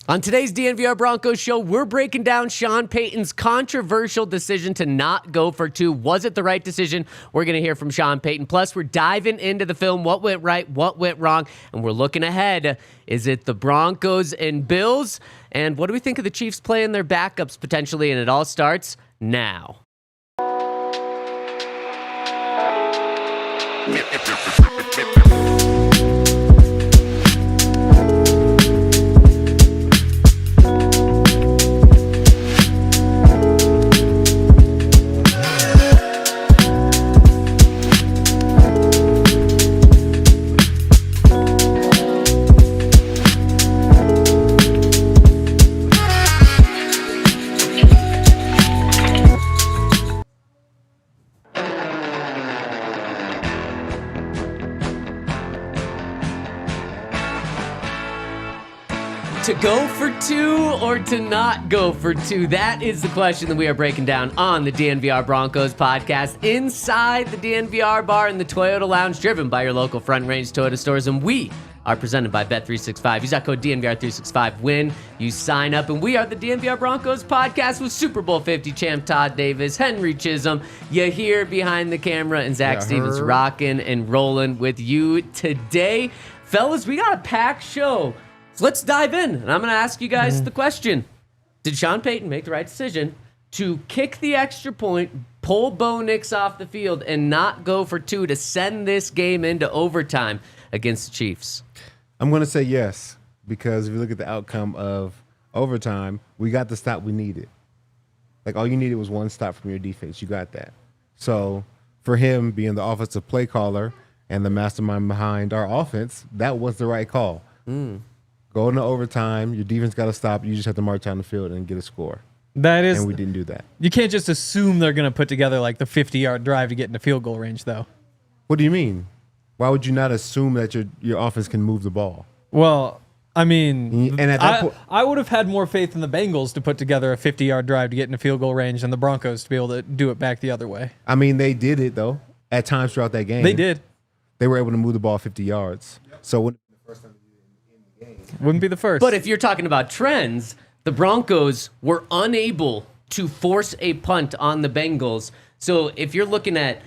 On today's DNVR Broncos show, we're breaking down Sean Payton's controversial decision to not go for 2. Was it the right decision? We're going to hear from Sean Payton. Plus, we're diving into the film, what went right, what went wrong, and we're looking ahead. Is it the Broncos and Bills? And what do we think of the Chiefs playing their backups potentially? And it all starts now. To go for 2 or to not go for 2? That is the question that we are breaking down on the DNVR Broncos podcast inside the DNVR bar in the Toyota Lounge, driven by your local Front Range Toyota stores. And we are presented by Bet365. Use that code DNVR365 when you sign up. And we are the DNVR Broncos podcast with Super Bowl 50 champ Todd Davis, Henry Chisholm, Yahir behind the camera, and Zach Stevens rocking and rolling with you today. Fellas, we got a packed show. So let's dive in, and I'm going to ask you guys the question. Did Sean Payton make the right decision to kick the extra point, pull Bo Nix off the field, and not go for 2 to send this game into overtime against the Chiefs? I'm going to say yes, because if you look at the outcome of overtime, we got the stop we needed. Like, all you needed was one stop from your defense. You got that. So for him being the offensive play caller and the mastermind behind our offense, that was the right call. Go into overtime. Your defense got to stop. You just have to march down the field and get a score. And we didn't do that. You can't just assume they're going to put together like the 50-yard drive to get into field goal range, though. What do you mean? Why would you not assume that your offense can move the ball? Well, I mean, and at that I would have had more faith in the Bengals to put together a 50-yard drive to get into field goal range than the Broncos to be able to do it back the other way. I mean, they did it, though, at times throughout that game. They did. They were able to move the ball 50 yards. So when wouldn't be the first. But if you're talking about trends, the Broncos were unable to force a punt on the Bengals. So if you're looking at,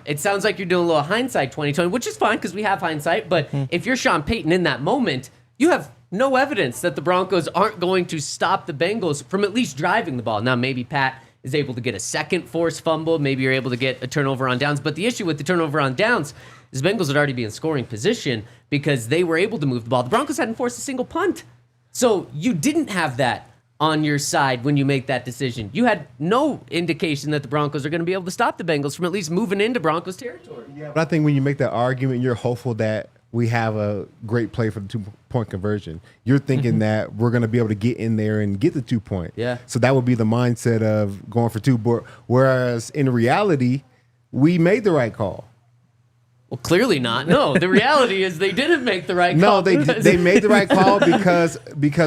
it sounds like you're doing a little hindsight 2020, which is fine because we have hindsight. But if you're Sean Payton in that moment, you have no evidence that the Broncos aren't going to stop the Bengals from at least driving the ball. Now, maybe Pat is able to get a second forced fumble. Maybe you're able to get a turnover on downs. But the issue with the turnover on downs is Bengals would already be in scoring position because they were able to move the ball. The Broncos hadn't forced a single punt. So you didn't have that on your side when you make that decision. You had no indication that the Broncos are going to be able to stop the Bengals from at least moving into Broncos territory. Yeah, but I think when you make that argument, you're hopeful that we have a great play for the 2-point conversion. You're thinking that we're going to be able to get in there and get the 2-point. Yeah. So that would be the mindset of going for 2. Whereas in reality, we made the right call. Well, clearly not. No, the reality is they didn't make the right call. No, they made the right call because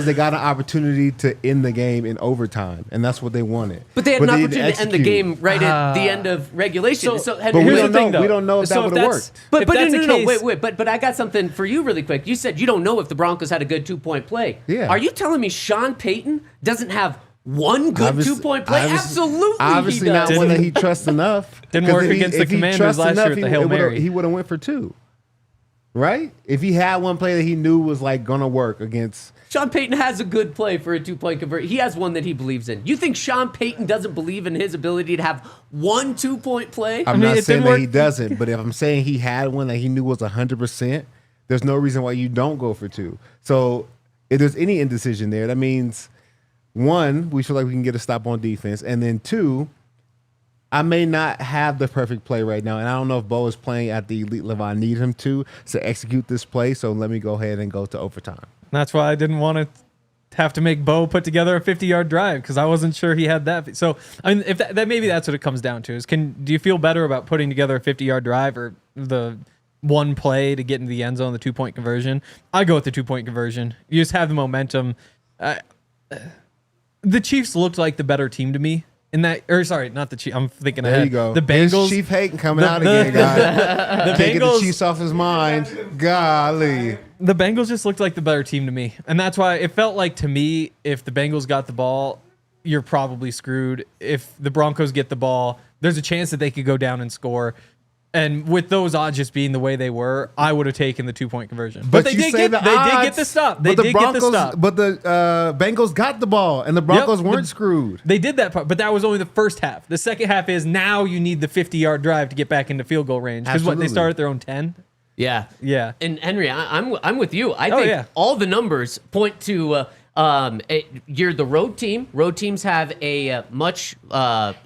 they got an opportunity to end the game in overtime, and that's what they wanted. But they had an opportunity to end the game right at the end of regulation. But we don't know if that would have worked. But no, wait. But I got something for you really quick. You said you don't know if the Broncos had a good 2-point play. Yeah. Are you telling me Sean Payton doesn't have one good 2-point play? Absolutely, obviously he does. not one that he trusts enough. Didn't work against the Commanders last year at the Hail Mary. He would have went for 2, right? If he had one play that he knew was like gonna work against. Sean Payton has a good play for a 2-point conversion. He has one that he believes in. You think Sean Payton doesn't believe in his ability to have one 2-point play? I'm not saying that he doesn't, but if I'm saying he had one that he knew was 100%, there's no reason why you don't go for 2. So if there's any indecision there, that means 1, we feel like we can get a stop on defense. And then 2, I may not have the perfect play right now. And I don't know if Bo is playing at the elite level I need him to execute this play. So let me go ahead and go to overtime. That's why I didn't want to have to make Bo put together a 50-yard drive because I wasn't sure he had that. So I mean, if that maybe that's what it comes down to is do you feel better about putting together a 50-yard drive or the one play to get into the end zone, the 2-point conversion? I go with the 2-point conversion. You just have the momentum. The Chiefs looked like the better team to me in that, or sorry, not the Chiefs. I'm thinking There ahead. you go. The Here's Bengals. Chief Hayton coming out again, guys. The Can't get the Bengals. Chiefs off his mind. Golly. The Bengals just looked like the better team to me. And that's why it felt like to me, if the Bengals got the ball, you're probably screwed. If the Broncos get the ball, there's a chance that they could go down and score. And with those odds just being the way they were, I would have taken the 2-point conversion. But they did get the stop. They did get the stop. But the Bengals got the ball, and the Broncos weren't screwed. They did that part, but that was only the first half. The second half is now you need the 50-yard drive to get back into field goal range. Because they started at their own 10? Yeah. Yeah. And Henry, I'm with you. I think yeah. all the numbers point to you're the road team. Road teams have a much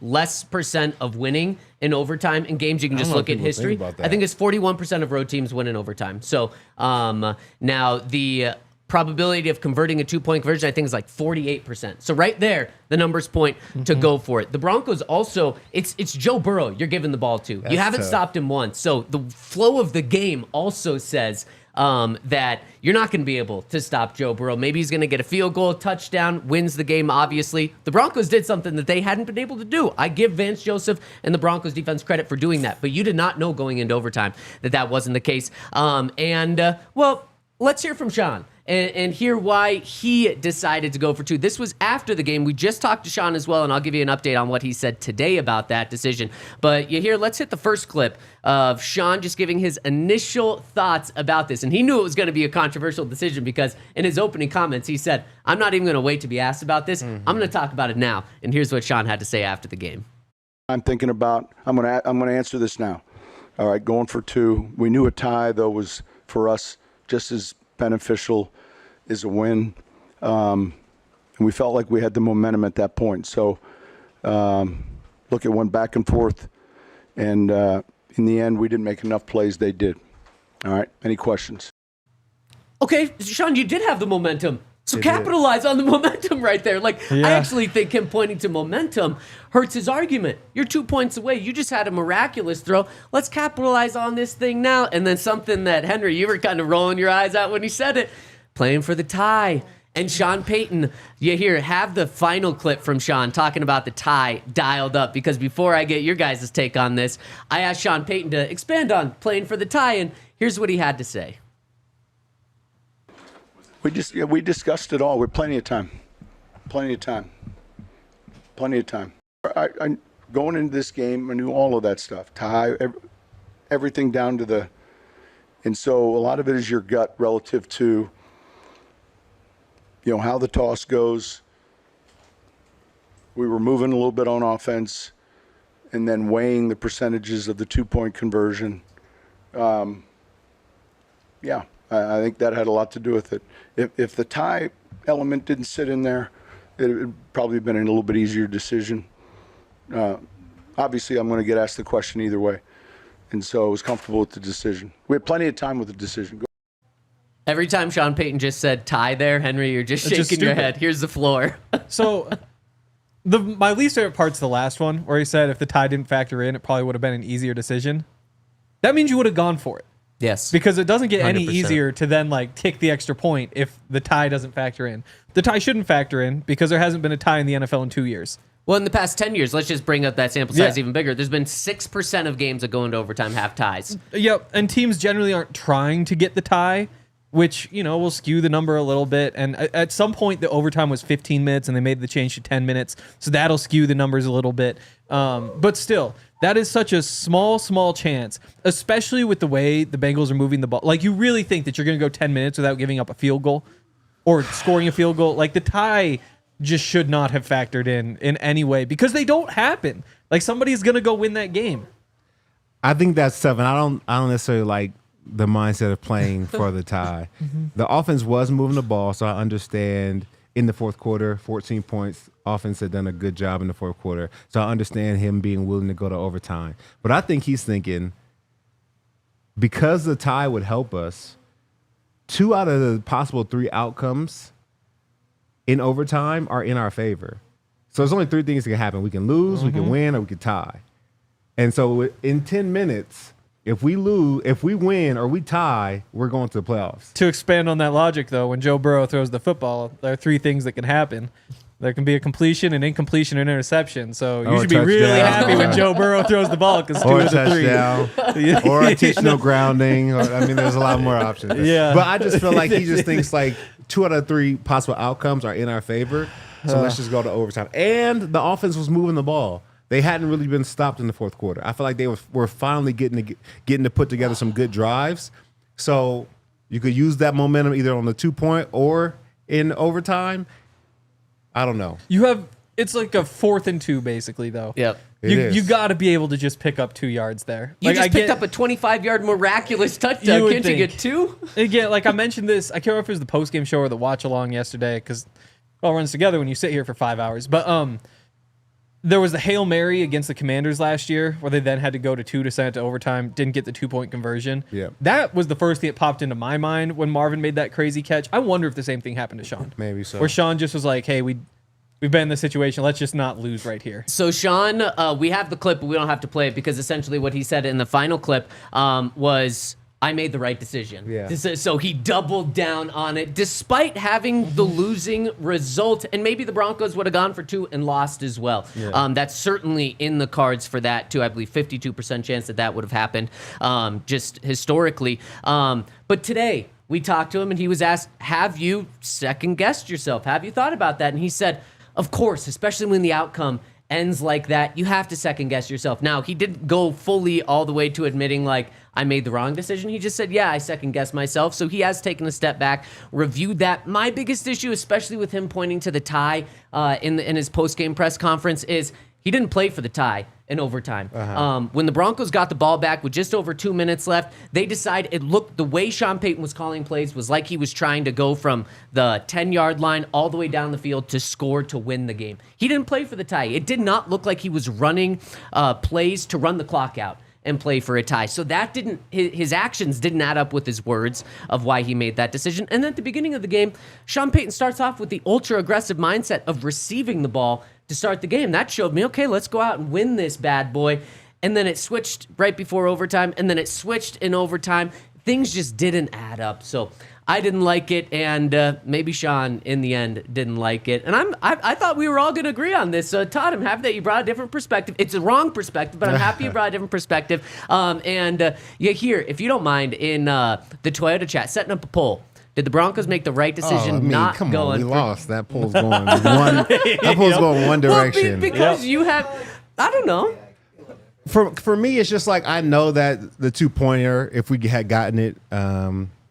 less percent of winning in overtime in games. You can just know look what at people history. think about that. I think it's 41% of road teams win in overtime. So now the probability of converting a 2-point conversion, I think, is like 48%. So right there, the numbers point to go for it. The Broncos also, it's Joe Burrow you're giving the ball to. You haven't tough. stopped him once. So the flow of the game also says that you're not going to be able to stop Joe Burrow. Maybe he's going to get a field goal, touchdown, wins the game, obviously. The Broncos did something that they hadn't been able to do. I give Vance Joseph and the Broncos defense credit for doing that, but you did not know going into overtime that wasn't the case. Well, let's hear from Sean and hear why he decided to go for 2. This was after the game. We just talked to Sean as well, and I'll give you an update on what he said today about that decision. But let's hit the first clip of Sean just giving his initial thoughts about this. And he knew it was going to be a controversial decision because in his opening comments, he said, I'm not even going to wait to be asked about this. I'm going to talk about it now. And here's what Sean had to say after the game. I'm thinking about, I'm going to answer this now. All right, going for 2. We knew a tie, though, was for us just as beneficial as a win. And we felt like we had the momentum at that point. So, look, it went back and forth. And in the end, we didn't make enough plays. They did. All right, any questions? Okay, Sean, you did have the momentum. So capitalize on the momentum right there. I actually think him pointing to momentum hurts his argument. You're 2 points away. You just had a miraculous throw. Let's capitalize on this thing now. And then something that, Henry, you were kind of rolling your eyes out when he said it, playing for the tie. And Sean Payton, have the final clip from Sean talking about the tie dialed up, because before I get your guys' take on this, I asked Sean Payton to expand on playing for the tie, and here's what he had to say. We discussed it all. We're plenty of time. I going into this game, I knew all of that stuff. Tie, everything down to the. And so a lot of it is your gut relative to, how the toss goes. We were moving a little bit on offense, and then weighing the percentages of the 2-point conversion. I think that had a lot to do with it. If the tie element didn't sit in there, it would probably have been a little bit easier decision. Obviously, I'm going to get asked the question either way. And so I was comfortable with the decision. We had plenty of time with the decision. Every time Sean Payton just said tie there, Henry, you're just shaking your head. Here's the floor. So my least favorite part's the last one, where he said if the tie didn't factor in, it probably would have been an easier decision. That means you would have gone for it. Yes. Because it doesn't get any 100%. easier to then tick the extra point if the tie doesn't factor in. The tie shouldn't factor in because there hasn't been a tie in the NFL in 2 years. Well, in the past 10 years, let's just bring up that sample size Yeah. even bigger. There's been 6% of games that go into overtime have ties. Yep, and teams generally aren't trying to get the tie, which, will skew the number a little bit. And at some point, the overtime was 15 minutes, and they made the change to 10 minutes, so that'll skew the numbers a little bit. But still, that is such a small chance, especially with the way the Bengals are moving the ball. You really think that you're going to go 10 minutes without giving up a field goal or scoring a field goal? The tie just should not have factored in any way, because they don't happen. Somebody's going to go win that game. I think that's tough, and I don't necessarily like the mindset of playing for the tie. The offense was moving the ball, so I understand in the fourth quarter, 14 points. Offense had done a good job in the fourth quarter, so I understand him being willing to go to overtime. But I think he's thinking, because the tie would help us, 2 out of the possible 3 outcomes in overtime are in our favor. So there's only 3 things that can happen. We can lose, we can win, or we can tie. And so in 10 minutes, if we win, or we tie, we're going to the playoffs. To expand on that logic, though, when Joe Burrow throws the football, there are 3 things that can happen. There can be a completion, an incompletion, and interception. So you Or should be really touchdown. happy when Joe Burrow throws the ball because 2 Or a of the 3. touchdown, or intentional grounding. There's a lot more options. Yeah. But I just feel like he just thinks like 2 out of 3 possible outcomes are in our favor. So let's just go to overtime. And the offense was moving the ball. They hadn't really been stopped in the fourth quarter. I feel like they were finally getting to put together some good drives. So you could use that momentum either on the 2-point or in overtime. I don't know. It's like a 4th and 2 basically though. Yep. You got to be able to just pick up 2 yards there. You just picked up a 25-yard miraculous touchdown. You would Can't you think. get 2? Again, like I mentioned this, I can't remember if it was the post-game show or the watch-along yesterday because it all runs together when you sit here for 5 hours. But there was the Hail Mary against the Commanders last year where they then had to go to 2 to send it to overtime, didn't get the 2-point conversion. Yeah. That was the first thing that popped into my mind when Marvin made that crazy catch. I wonder if the same thing happened to Sean. Maybe so. Where Sean just was like, hey, we've been in this situation. Let's just not lose right here. So Sean, we have the clip, but we don't have to play it because essentially what he said in the final clip was, I made the right decision. Yeah. So he doubled down on it despite having the losing result. And maybe the Broncos would have gone for 2 and lost as well. Yeah. That's certainly in the cards for that too. I believe 52% chance that would have happened just historically. But today we talked to him and he was asked, have you second-guessed yourself? Have you thought about that? And he said, of course, especially when the outcome ends like that, you have to second-guess yourself. Now, he didn't go fully all the way to admitting, like, I made the wrong decision. He just said, yeah, I second-guessed myself. So he has taken a step back, reviewed that. My biggest issue, especially with him pointing to the tie in his post-game press conference, is he didn't play for the tie in overtime. When the Broncos got the ball back with just over 2 minutes left, they decided it looked, the way Sean Payton was calling plays was like he was trying to go from the 10-yard line all the way down the field to score to win the game. He didn't play for the tie. It did not look like he was running plays to run the clock out and play for a tie. So that his actions didn't add up with his words of why he made that decision. And then at the beginning of the game, Sean Payton starts off with the ultra-aggressive mindset of receiving the ball to start the game. That showed me, okay, let's go out and win this bad boy. And then it switched right before overtime, and then it switched in overtime. Things just didn't add up. So I didn't like it, and maybe Sean, in the end, didn't like it. And I thought we were all going to agree on this. Todd, I'm happy that you brought a different perspective. It's a wrong perspective, but I'm happy you brought a different perspective. Here, if you don't mind, in the Toyota chat, setting up a poll. Did the Broncos make the right decision not come going? on, we lost. That poll's going one direction. Because you have, I don't know. For me, it's just like I know that the 2-pointer, if we had gotten it,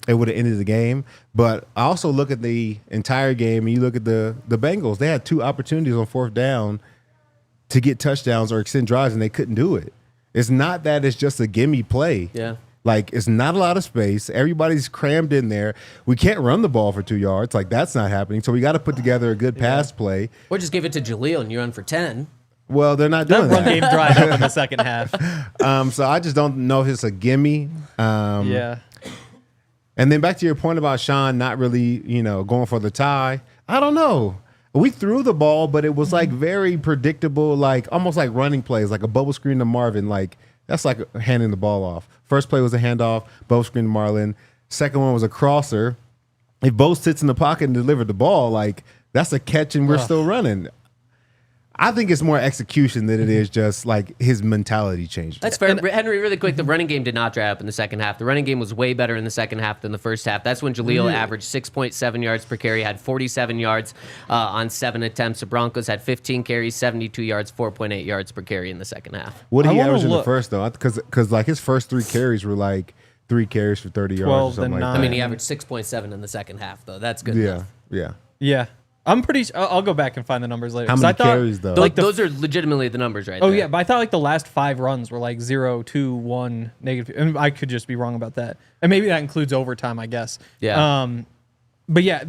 it would have ended the game. But I also look at the entire game, and you look at the Bengals. They had 2 opportunities on 4th down to get touchdowns or extend drives, and they couldn't do it. It's not that it's just a gimme play. Yeah. Like, it's not a lot of space. Everybody's crammed in there. We can't run the ball for 2 yards. Like, that's not happening. So we got to put together a good pass play. Or just give it to Jaleel and you run for 10. Well, they're not That doing run that. game dried up in the second half. So I just don't know if it's a gimme. Yeah. And then back to your point about Sean not really, going for the tie. I don't know. We threw the ball, but it was like very predictable, like almost like running plays, like a bubble screen to Marvin. Like, that's like handing the ball off. First play was a handoff, bubble screen to Marlon. Second one was a crosser. If Bo sits in the pocket and delivered the ball, like, that's a catch and we're still running. I think it's more execution than it is just like his mentality changed. That's fair. Henry, really quick, the running game did not dry up in the second half. The running game was way better in the second half than the first half. That's when Jaleel averaged 6.7 yards per carry, had 47 yards on 7 attempts. The Broncos had 15 carries, 72 yards, 4.8 yards per carry in the second half. What did he I wanna average in the look. first, though? Because like his first 3 carries were like 3 carries for 30 yards 12 or something and like 9. that. I mean, he averaged 6.7 in the second half, though. That's good Yeah, enough. yeah. Yeah. I'm pretty sure. I'll go back and find the numbers later. How 'Cause many I thought, carries, though? Those are legitimately the numbers right Oh, there. yeah. But I thought like the last 5 runs were like 0, 2, 1, negative. And I could just be wrong about that. And maybe that includes overtime, I guess. Yeah. But yeah,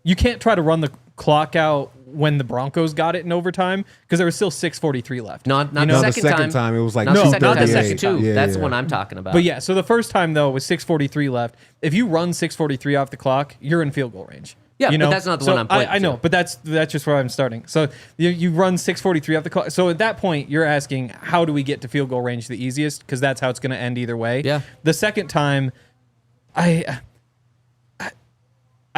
you can't try to run the clock out when the Broncos got it in overtime because there was still 6:43 left. Not You know? the No, the second second time it was like Not the second, not the 2:38. second two. Yeah, That's the yeah. one I'm talking about. But yeah, so the first time though was 6:43 left. If you run 6:43 off the clock, you're in field goal range. Yeah, you but know? that's not the So one I'm pointing I know, to. but that's just where I'm starting. So you run 6:43 off the clock. So at that point, you're asking, how do we get to field goal range the easiest? Because that's how it's going to end either way. Yeah. The second time, I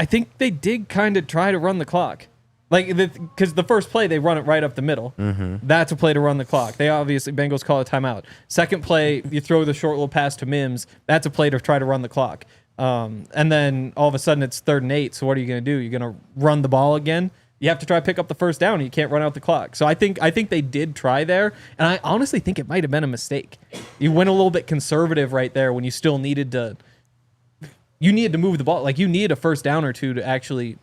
think they did kind of try to run the clock. Like, because the first play, they run it right up the middle. That's a play to run the clock. They obviously, Bengals call a timeout. Second play, you throw the short little pass to Mims. That's a play to try to run the clock. And then all of a sudden it's 3rd and 8. So what are you going to do? You're going to run the ball again? You have to try to pick up the first down. You can't run out the clock. So I think they did try there. And I honestly think it might have been a mistake. You went a little bit conservative right there when you still needed to move the ball. Like, you need a first down or two to actually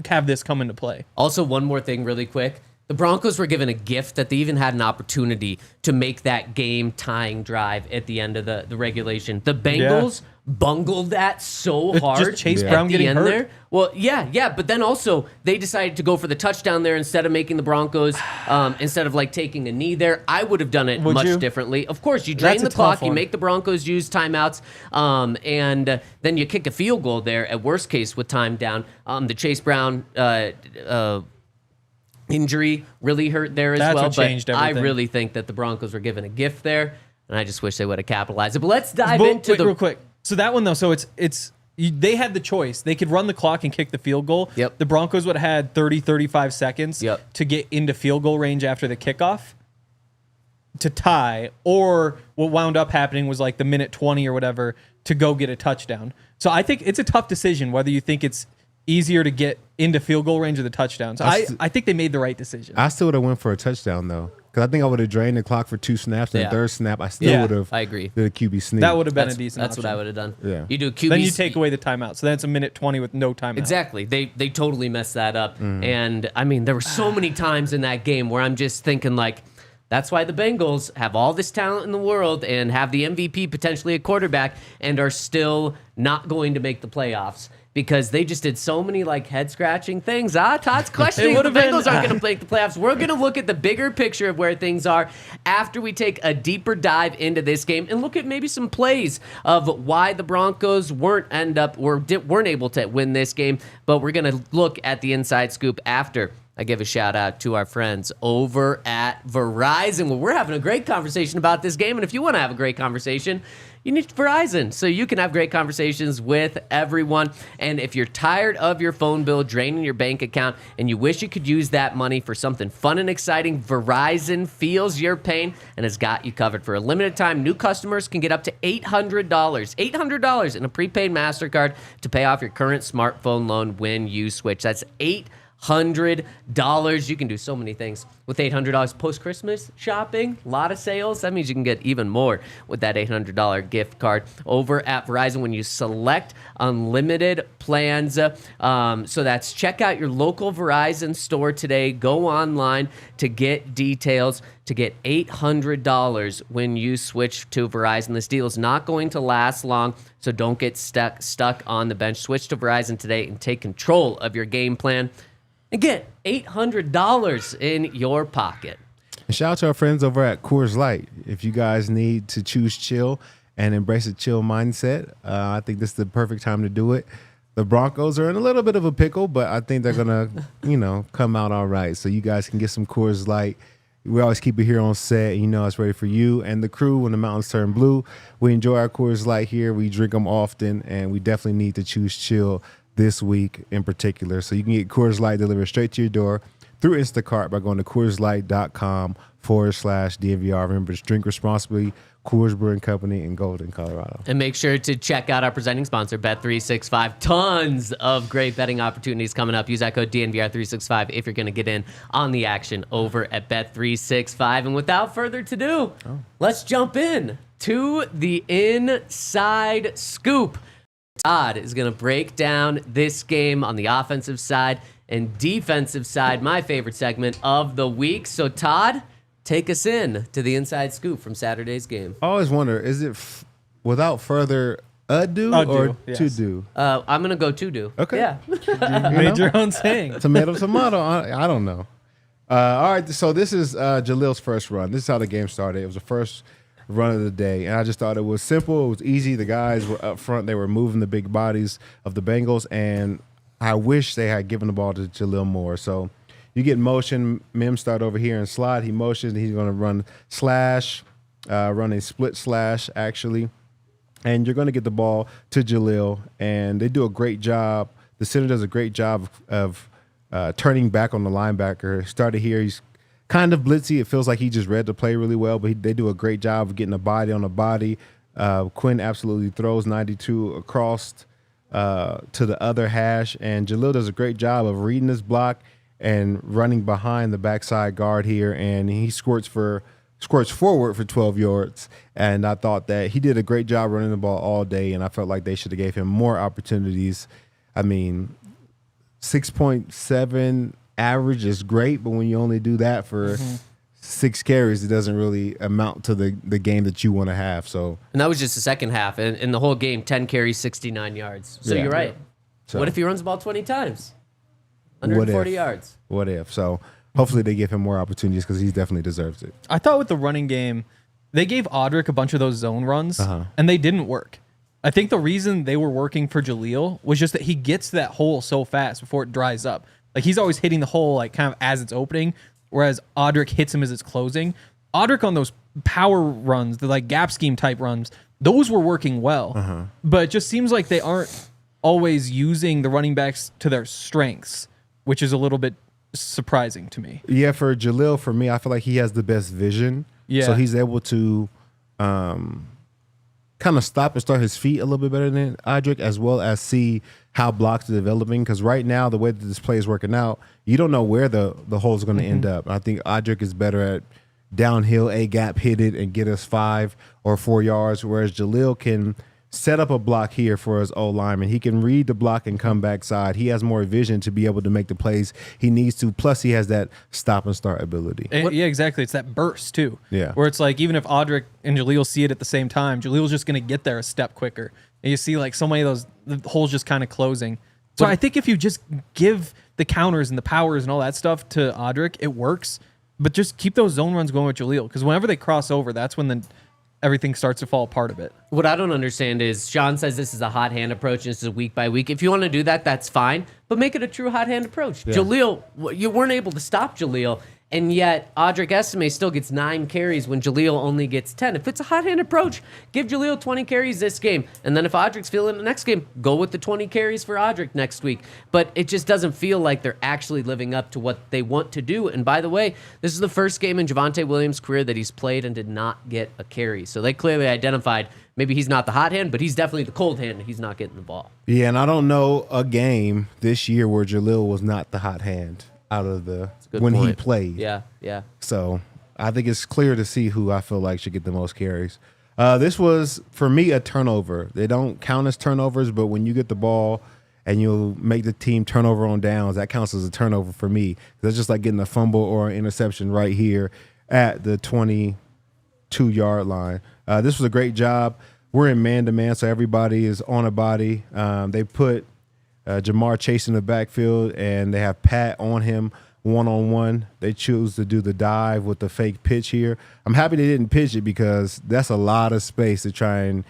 have this come into play. Also, one more thing really quick. The Broncos were given a gift that they even had an opportunity to make that game-tying drive at the end of the regulation. The Bengals bungled that so hard. Just Chase Brown getting hurt. There. Well, yeah, but then also they decided to go for the touchdown there instead of making the Broncos, instead of like taking a knee there. I would have done it much differently. Of course, you drain the clock, you make the Broncos use timeouts, and then you kick a field goal there at worst case with time down. The Chase Brown injury really hurt there as well. What changed everything. I really think that the Broncos were given a gift there, and I just wish they would have capitalized it. But let's dive into real quick. So that one though, so they had the choice. They could run the clock and kick the field goal. Yep. The Broncos would have had 30, 35 seconds to get into field goal range after the kickoff to tie, or what wound up happening was like the minute 20 or whatever to go get a touchdown. So I think it's a tough decision whether you think it's easier to get into field goal range of the touchdowns. I think they made the right decision. I still would have went for a touchdown though, because I think I would have drained the clock for 2 snaps, and the third snap I still would have. I agree. Did a QB sneak. That would have been a decent. That's option. what I would have done. Yeah. You do a QB. Then you take away the timeout, so then it's a minute 20 with no timeout. Exactly. They totally messed that up. And I mean, there were so many times in that game where I'm just thinking like, that's why the Bengals have all this talent in the world and have the MVP potentially a quarterback and are still not going to make the playoffs. Because they just did so many like head scratching things. Todd's questioning the Bengals aren't going to make the playoffs. We're going to look at the bigger picture of where things are after we take a deeper dive into this game and look at maybe some plays of why the Broncos weren't able to win this game. But we're going to look at the inside scoop after I give a shout out to our friends over at Verizon. Well, we're having a great conversation about this game, and if you want to have a great conversation, you need Verizon so you can have great conversations with everyone. And if you're tired of your phone bill draining your bank account and you wish you could use that money for something fun and exciting, Verizon feels your pain and has got you covered. For a limited time, new customers can get up to $800 in a prepaid MasterCard to pay off your current smartphone loan when you switch. That's $800. You can do so many things with $800 post-Christmas shopping. A lot of sales. That means you can get even more with that $800 gift card over at Verizon when you select unlimited plans. So that's check out your local Verizon store today. Go online to get details to get $800 when you switch to Verizon. This deal is not going to last long, so don't get stuck on the bench. Switch to Verizon today and take control of your game plan and get $800 in your pocket. And shout out to our friends over at Coors Light. If you guys need to choose chill and embrace a chill mindset, I think this is the perfect time to do it. The Broncos are in a little bit of a pickle, but I think they're going to, come out all right. So you guys can get some Coors Light. We always keep it here on set, and it's ready for you and the crew when the mountains turn blue. We enjoy our Coors Light here. We drink them often, and we definitely need to choose chill this week in particular. So you can get Coors Light delivered straight to your door through Instacart by going to CoorsLight.com/DNVR. Remember to drink responsibly. Coors Brewing Company in Golden, Colorado. And make sure to check out our presenting sponsor, Bet365. Tons of great betting opportunities coming up. Use that code DNVR365 if you're going to get in on the action over at Bet365. And without further ado, let's jump in to the inside scoop. Todd is going to break down this game on the offensive side and defensive side, my favorite segment of the week. So, Todd, take us in to the inside scoop from Saturday's game. I always wonder, is it without further ado or to do? I'm going to go to do. Okay. Yeah. You made your own saying. Tomato. I don't know. All right, so this is Jalil's first run. This is how the game started. It was the first run of the day, and I just thought it was simple. It was easy. The guys were up front. They were moving the big bodies of the Bengals, and I wish they had given the ball to Jalil more. So you get motion. Mims start over here and slide. He motions. He's going to run slash, run a split slash, actually. And you're going to get the ball to Jalil, and they do a great job. The center does a great job of turning back on the linebacker. Started here, he's kind of blitzy. It feels like he just read the play really well, but they do a great job of getting a body on a body. Quinn absolutely throws 92 across to the other hash, and Jalil does a great job of reading this block and running behind the backside guard here, and he squirts forward for 12 yards. And I thought that he did a great job running the ball all day, and I felt like they should have gave him more opportunities. I mean, 6.7 average is great, but when you only do that for 6 carries, it doesn't really amount to the game that you want to have. So, And that was just the second half. And in the whole game, 10 carries, 69 yards. So Yeah. you're right. So- What if he runs the ball 20 times? 140 yards. What if? So hopefully they give him more opportunities because he definitely deserves it. I thought with the running game, they gave Audric a bunch of those zone runs, and they didn't work. I think the reason they were working for Jalil was just that he gets to that hole so fast before it dries up. Like, he's always hitting the hole like kind of as it's opening, whereas Audric hits him as it's closing. Audric on those power runs, the like gap scheme type runs, those were working well. But it just seems like they aren't always using the running backs to their strengths, which is a little bit surprising to me. Yeah, for Jalil, for me, I feel like he has the best vision. Yeah. So he's able to kind of stop and start his feet a little bit better than Audric, as well as see how blocks are developing. Because right now, the way that this play is working out, you don't know where the hole is going to end up. I think Audric is better at downhill, A-gap, hit it, and get us 5 or 4 yards, whereas Jalil can set up a block here for his O-lineman. He can read the block and come backside. He has more vision to be able to make the plays he needs to. Plus, he has that stop and start ability. Yeah, exactly. It's that burst, too. Yeah. Where it's like, even if Audric and Jalil see it at the same time, Jalil's just going to get there a step quicker. And you see, like, so many of those the holes just kind of closing. So I think if you just give the counters and the powers and all that stuff to Audric, it works. But just keep those zone runs going with Jalil, because whenever they cross over, that's when everything starts to fall apart a bit. What I don't understand is Sean says this is a hot hand approach and this is a week by week. If you want to do that, that's fine, but make it a true hot hand approach. Yeah. Jalil, you weren't able to stop Jalil, and yet Audric Estime still gets 9 carries when Jalil only gets 10. If it's a hot hand approach, give Jalil 20 carries this game, and then if Audric's feeling the next game, go with the 20 carries for Audric next week. But it just doesn't feel like they're actually living up to what they want to do. And by the way, this is the first game in Javonte Williams' career that he's played and did not get a carry. So they clearly identified maybe he's not the hot hand, but he's definitely the cold hand, and he's not getting the ball. Yeah, and I don't know a game this year where Jalil was not the hot hand out of the when he point. played. Yeah, yeah. So I think it's clear to see who I feel like should get the most carries. This was, for me, a turnover. They don't count as turnovers, but when you get the ball and you make the team turnover on downs, that counts as a turnover for me. That's just like getting a fumble or an interception right here at the 22-yard line. This was a great job. We're in man-to-man, so everybody is on a body. They put Jamar Chase in the backfield, and they have Pat on him one-on-one. They choose to do the dive with the fake pitch here. I'm happy they didn't pitch it because that's a lot of space to try and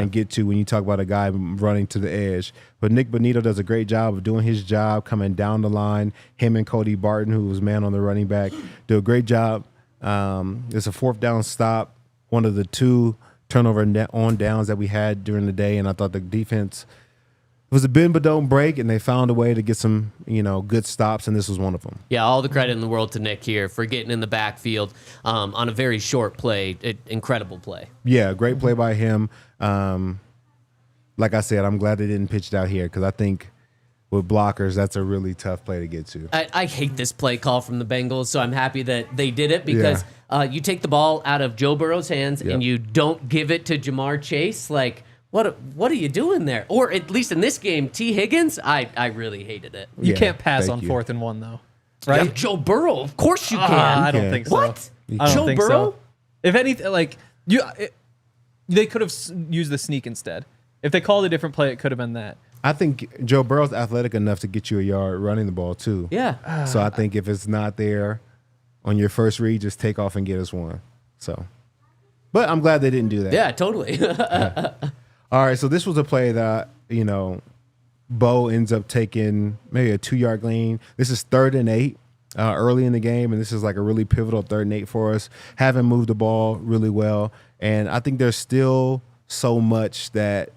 get to when you talk about a guy running to the edge. But Nick Bonito does a great job of doing his job, coming down the line. Him and Cody Barton, who was man on the running back, do a great job. It's a 4th down stop, one of the 2 turnover on downs that we had during the day, and I thought the defense was a bend but don't break, and they found a way to get some, good stops, and this was one of them. Yeah, all the credit in the world to Nick here for getting in the backfield on a very short play. Incredible play. Yeah, great play by him. Like I said, I'm glad they didn't pitch it out here because I think with blockers, that's a really tough play to get to. I hate this play call from the Bengals, so I'm happy that they did it because you take the ball out of Joe Burrow's hands and you don't give it to Jamar Chase. Like, what are you doing there? Or at least in this game, T. Higgins, I really hated it. You Yeah, can't pass thank on you. 4th and 1, though. Right? Right? Joe Burrow, of course you can. I don't can. think so. What? I don't Joe think Burrow? so. If anything, they could have used the sneak instead. If they called a different play, it could have been that. I think Joe Burrow's athletic enough to get you a yard running the ball, too. Yeah. So I think if it's not there on your first read, just take off and get us one. So, but I'm glad they didn't do that. Yeah, totally. All right, so this was a play that, Bo ends up taking maybe a 2-yard gain. This is 3rd and 8 early in the game, and this is like a really pivotal 3rd and 8 for us. Haven't moved the ball really well, and I think there's still so much that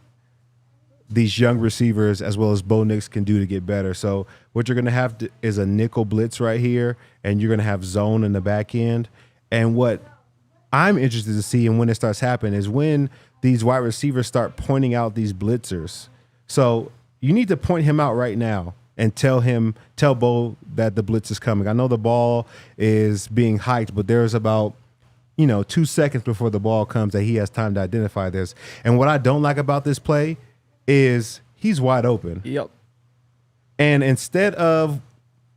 these young receivers as well as Bo Nix can do to get better. So what you're going to have is a nickel blitz right here, and you're going to have zone in the back end. And what I'm interested to see and when it starts happening is when these wide receivers start pointing out these blitzers. So you need to point him out right now and tell Bo that the blitz is coming. I know the ball is being hiked, but there's about 2 seconds before the ball comes that he has time to identify this. And what I don't like about this play is he's wide open. Yep. And instead of,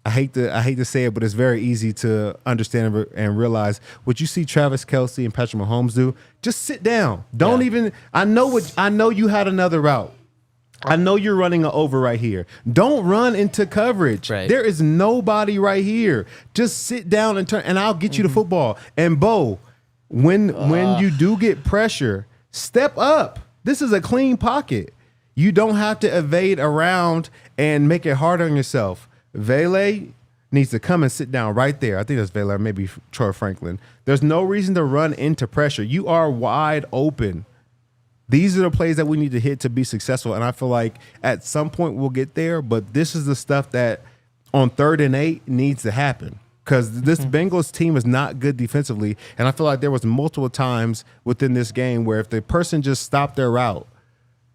I hate to say it, but it's very easy to understand and realize what you see Travis Kelce and Patrick Mahomes do. Just sit down. Don't even. I know you had another route. I know you're running an over right here. Don't run into coverage. Right. There is nobody right here. Just sit down and turn, and I'll get you the football. And Bo, when you do get pressure, step up. This is a clean pocket. You don't have to evade around and make it hard on yourself. Vele needs to come and sit down right there. I think that's Vele, or maybe Troy Franklin. There's no reason to run into pressure. You are wide open. These are the plays that we need to hit to be successful. And I feel like at some point we'll get there, but this is the stuff that on 3rd and 8 needs to happen. Because this Bengals team is not good defensively. And I feel like there was multiple times within this game where if the person just stopped their route,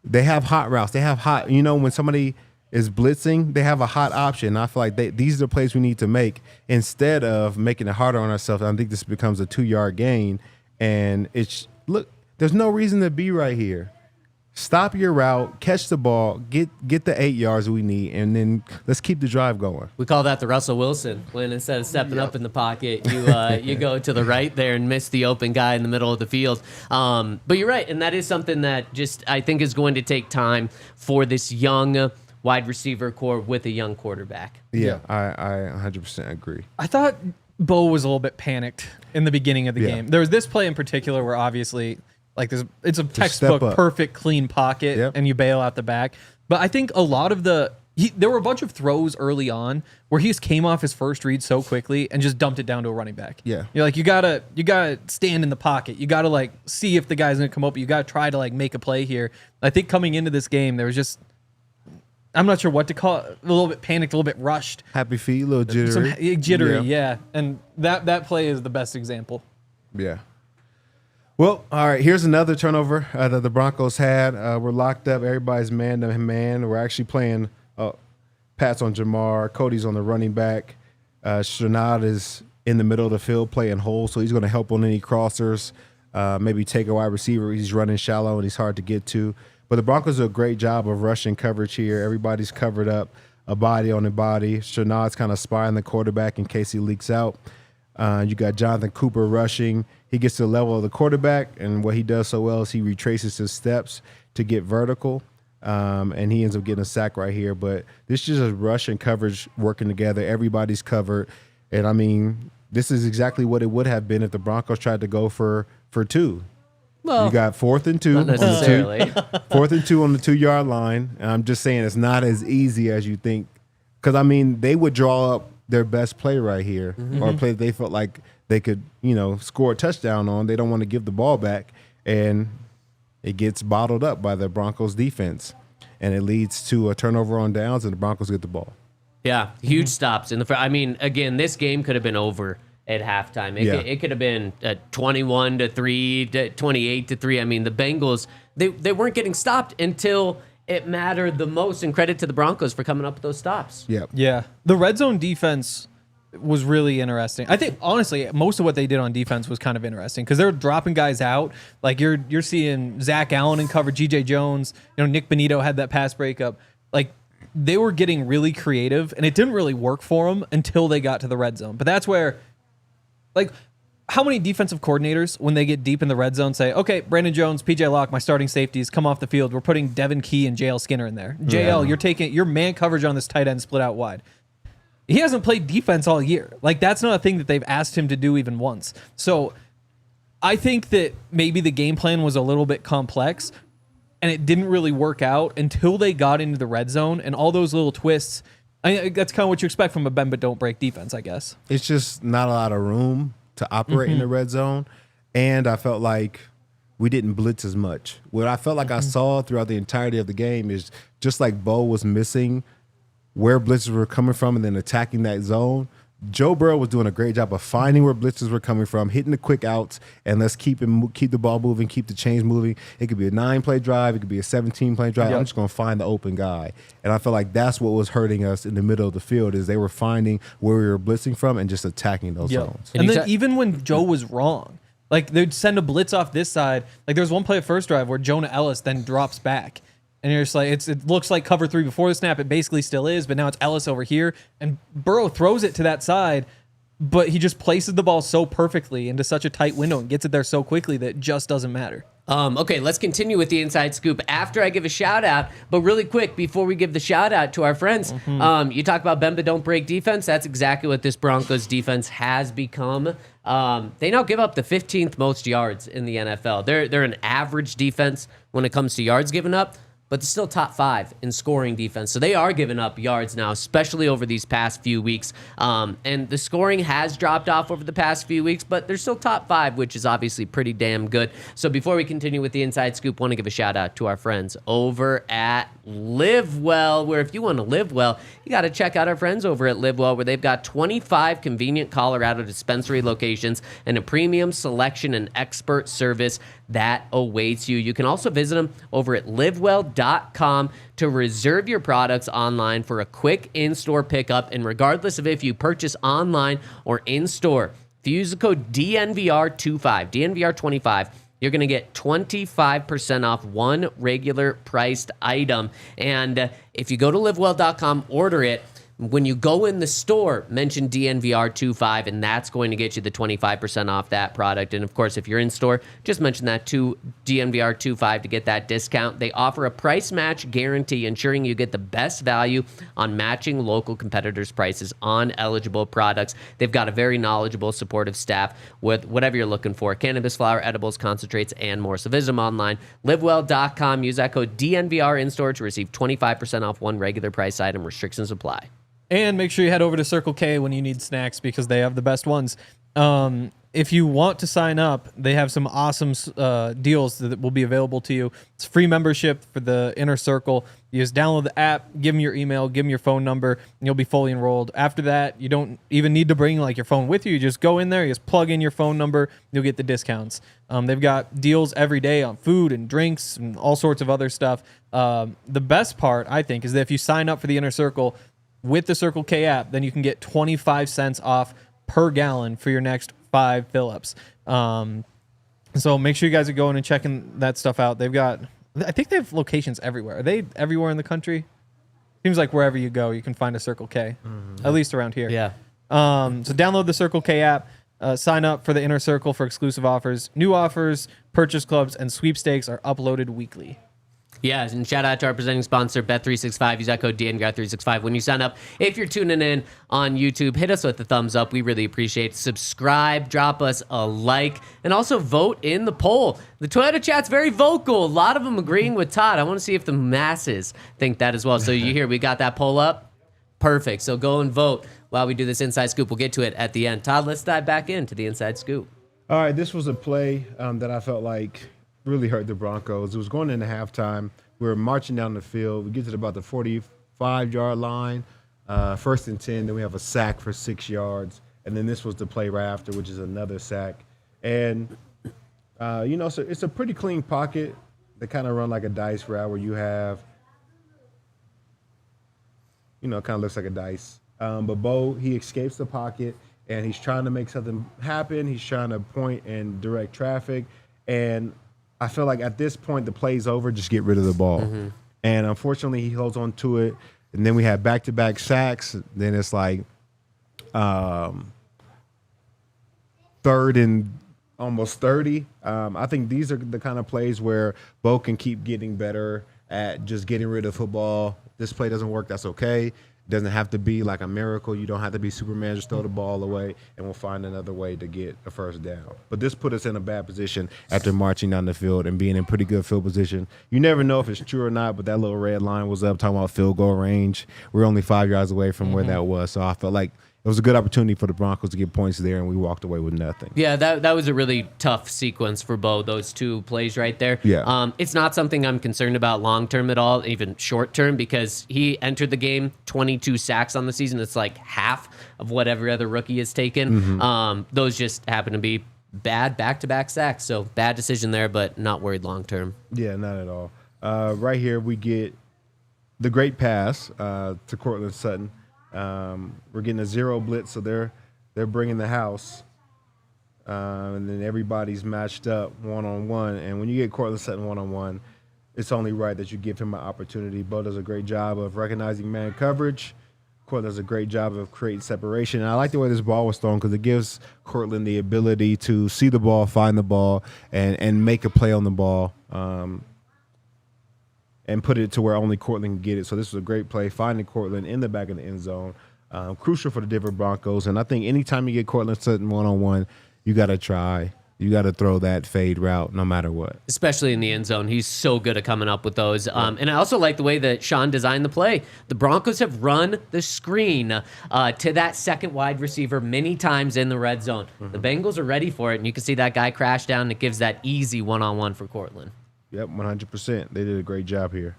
they have hot routes. They have hot, when somebody is blitzing, they have a hot option. And I feel like these are the plays we need to make instead of making it harder on ourselves. I think this becomes a 2-yard gain. And there's no reason to be right here. Stop your route, catch the ball, get the 8 yards we need, and then let's keep the drive going. We call that the Russell Wilson, when instead of stepping up in the pocket, you go to the right there and miss the open guy in the middle of the field. But you're right, and that is something that just I think is going to take time for this young wide receiver core with a young quarterback. Yeah. I 100% agree. I thought Bo was a little bit panicked in the beginning of the game. There was this play in particular where obviously it's a textbook perfect clean pocket and you bail out the back. But I think a lot of there were a bunch of throws early on where he just came off his first read so quickly and just dumped it down to a running back. Yeah. You're like, you gotta stand in the pocket. You gotta see if the guy's gonna come open. You gotta try to make a play here. I think coming into this game, there was just, I'm not sure what to call it, a little bit panicked, a little bit rushed. Happy feet, a little jittery. Jittery, yeah. And that play is the best example. Yeah. Well, all right, here's another turnover that the Broncos had. We're locked up. Everybody's man to man. We're actually playing Pat's on Jamar. Cody's on the running back. Shanad is in the middle of the field playing hole, so he's going to help on any crossers, maybe take a wide receiver. He's running shallow, and he's hard to get to. But the Broncos do a great job of rushing coverage here. Everybody's covered up, a body on a body. Shanad's kind of spying the quarterback in case he leaks out. You got Jonathan Cooper rushing. He gets to the level of the quarterback, and what he does so well is he retraces his steps to get vertical, and he ends up getting a sack right here. But this is just a rush and coverage working together. Everybody's covered, and, I mean, this is exactly what it would have been if the Broncos tried to go for 2. Well, you got 4th and 2. Not necessarily. 4th and 2 on the 2-yard line, and I'm just saying it's not as easy as you think. Because, I mean, they would draw up their best play right here, or a play that they felt like they could, score a touchdown on. They don't want to give the ball back, and it gets bottled up by the Broncos defense, and it leads to a turnover on downs, and the Broncos get the ball. Yeah, huge stops in the front. I mean, again, this game could have been over at halftime. It could have been 21-3, 28-3. I mean, the Bengals, they weren't getting stopped until it mattered the most, and credit to the Broncos for coming up with those stops. Yeah. The red zone defense was really interesting. I think, honestly, most of what they did on defense was kind of interesting because they're dropping guys out. Like, you're seeing Zach Allen in cover, G.J. Jones. Nick Bonito had that pass breakup. Like, they were getting really creative, and it didn't really work for them until they got to the red zone. But that's where, how many defensive coordinators, when they get deep in the red zone, say, okay, Brandon Jones, PJ Locke, my starting safeties, come off the field. We're putting Devin Key and JL Skinner in there. JL, you're taking your man coverage on this tight end split out wide. He hasn't played defense all year. That's not a thing that they've asked him to do even once. So I think that maybe the game plan was a little bit complex, and it didn't really work out until they got into the red zone and all those little twists. That's kind of what you expect from a bend but don't break defense, I guess. It's just not a lot of room to operate in the red zone. And I felt like we didn't blitz as much. What I felt like I saw throughout the entirety of the game is just like Bo was missing where blitzes were coming from and then attacking that zone. Joe Burrow was doing a great job of finding where blitzes were coming from, hitting the quick outs, and let's keep the ball moving, keep the chains moving. It could be a 9-play drive. It could be a 17-play drive. Yep. I'm just going to find the open guy. And I feel like that's what was hurting us in the middle of the field is they were finding where we were blitzing from and just attacking those zones. And then even when Joe was wrong, like they'd send a blitz off this side. Like there was one play at first drive where Jonah Ellis then drops back. And you're just like, it looks like cover 3 before the snap. It basically still is, but now it's Ellis over here. And Burrow throws it to that side, but he just places the ball so perfectly into such a tight window and gets it there so quickly that it just doesn't matter. Okay, let's continue with the inside scoop after I give a shout out. But really quick, before we give the shout out to our friends, you talk about bend but don't break defense. That's exactly what this Broncos defense has become. They now give up the 15th most yards in the NFL. They're an average defense when it comes to yards given up, but they're still top 5 in scoring defense. So they are giving up yards now, especially over these past few weeks. And the scoring has dropped off over the past few weeks, but they're still top 5, which is obviously pretty damn good. So before we continue with the inside scoop, I want to give a shout out to our friends over at Live Well, where if you want to live well, you got to check out our friends over at Live Well, where they've got 25 convenient Colorado dispensary locations and a premium selection and expert service that awaits you. You can also visit them over at livewell.com to reserve your products online for a quick in-store pickup. And regardless of if you purchase online or in-store, if you use the code DNVR25, DNVR25, you're going to get 25% off one regular priced item. And if you go to livewell.com, order it. When you go in the store, mention DNVR25, and that's going to get you the 25% off that product. And, of course, if you're in store, just mention that to DNVR25 to get that discount. They offer a price match guarantee, ensuring you get the best value on matching local competitors' prices on eligible products. They've got a very knowledgeable, supportive staff with whatever you're looking for, cannabis flower, edibles, concentrates, and more. So visit them online, livewell.com. Use that code DNVR in store to receive 25% off one regular price item. Restrictions apply. And make sure you head over to Circle K when you need snacks because they have the best ones. If you want to sign up, they have some awesome deals that will be available to you. It's free membership for the Inner Circle. You just download the app, give them your email, give them your phone number, and you'll be fully enrolled. After that, you don't even need to bring like your phone with you. You just go in there, you just plug in your phone number, you'll get the discounts. They've got deals every day on food and drinks and all sorts of other stuff. The best part, I think, is that if you sign up for the Inner Circle with the Circle K app, then you can get 25 cents off per gallon for your next 5 fill-ups. So make sure you guys are going and checking that stuff out. I think they have locations everywhere. Are they everywhere in the country? Seems like wherever you go, you can find a Circle K, at least around here. Yeah. So download the Circle K app, sign up for the Inner Circle for exclusive offers. New offers, purchase clubs, and sweepstakes are uploaded weekly. Yes, and shout out to our presenting sponsor, Bet365. Use that code DNVR365 when you sign up. If you're tuning in on YouTube, hit us with the thumbs up. We really appreciate it. Subscribe, drop us a like, and also vote in the poll. The Toyota chat's very vocal. A lot of them agreeing with Todd. I want to see if the masses think that as well. So you hear we got that poll up? Perfect. So go and vote while we do this Inside Scoop. We'll get to it at the end. Todd, let's dive back into the Inside Scoop. All right, this was a play that I felt like really hurt the Broncos. It was going into halftime. We were marching down the field. We get to about the 45-yard line, 1st and 10. Then we have a sack for 6 yards. And then this was the play right after, which is another sack. And, so it's a pretty clean pocket. They kind of run like a dice route where you have, it kind of looks like a dice. But Bo, he escapes the pocket, and he's trying to make something happen. He's trying to point and direct traffic. And I feel like at this point, the play's over, just get rid of the ball. Mm-hmm. And unfortunately, he holds on to it. And then we have back-to-back sacks. Then it's like 3rd and almost 30. I think these are the kind of plays where Bo can keep getting better at just getting rid of football. This play doesn't work, that's okay. It doesn't have to be like a miracle. You don't have to be Superman, just throw the ball away, and we'll find another way to get a first down. But this put us in a bad position after marching down the field and being in pretty good field position. You never know if it's true or not, but that little red line was up talking about field goal range. We're only 5 yards away from where that was. So I felt like it was a good opportunity for the Broncos to get points there, and we walked away with nothing. Yeah, that was a really tough sequence for Bo, those two plays right there. Yeah. It's not something I'm concerned about long-term at all, even short-term, because he entered the game 22 sacks on the season. It's like half of what every other rookie has taken. Those just happen to be bad back-to-back sacks, so bad decision there, but not worried long-term. Yeah, not at all. Right here, we get the great pass to Courtland Sutton. We're getting a zero blitz, so they're bringing the house, and then everybody's matched up one-on-one. And when you get Courtland Sutton one-on-one, it's only right that you give him an opportunity. Bo does a great job of recognizing man coverage. Courtland does a great job of creating separation. And I like the way this ball was thrown because it gives Courtland the ability to see the ball, find the ball, and make a play on the ball. And put it to where only Courtland can get it. So this was a great play, finding Courtland in the back of the end zone. Crucial for the Denver Broncos. And I think anytime you get Courtland Sutton one-on-one, you got to try. You got to throw that fade route no matter what. Especially in the end zone. He's so good at coming up with those. And I also like the way that Sean designed the play. The Broncos have run the screen to that second wide receiver many times in the red zone. The Bengals are ready for it, and you can see that guy crash down, and it gives that easy one-on-one for Courtland. Yep, 100%. They did a great job here.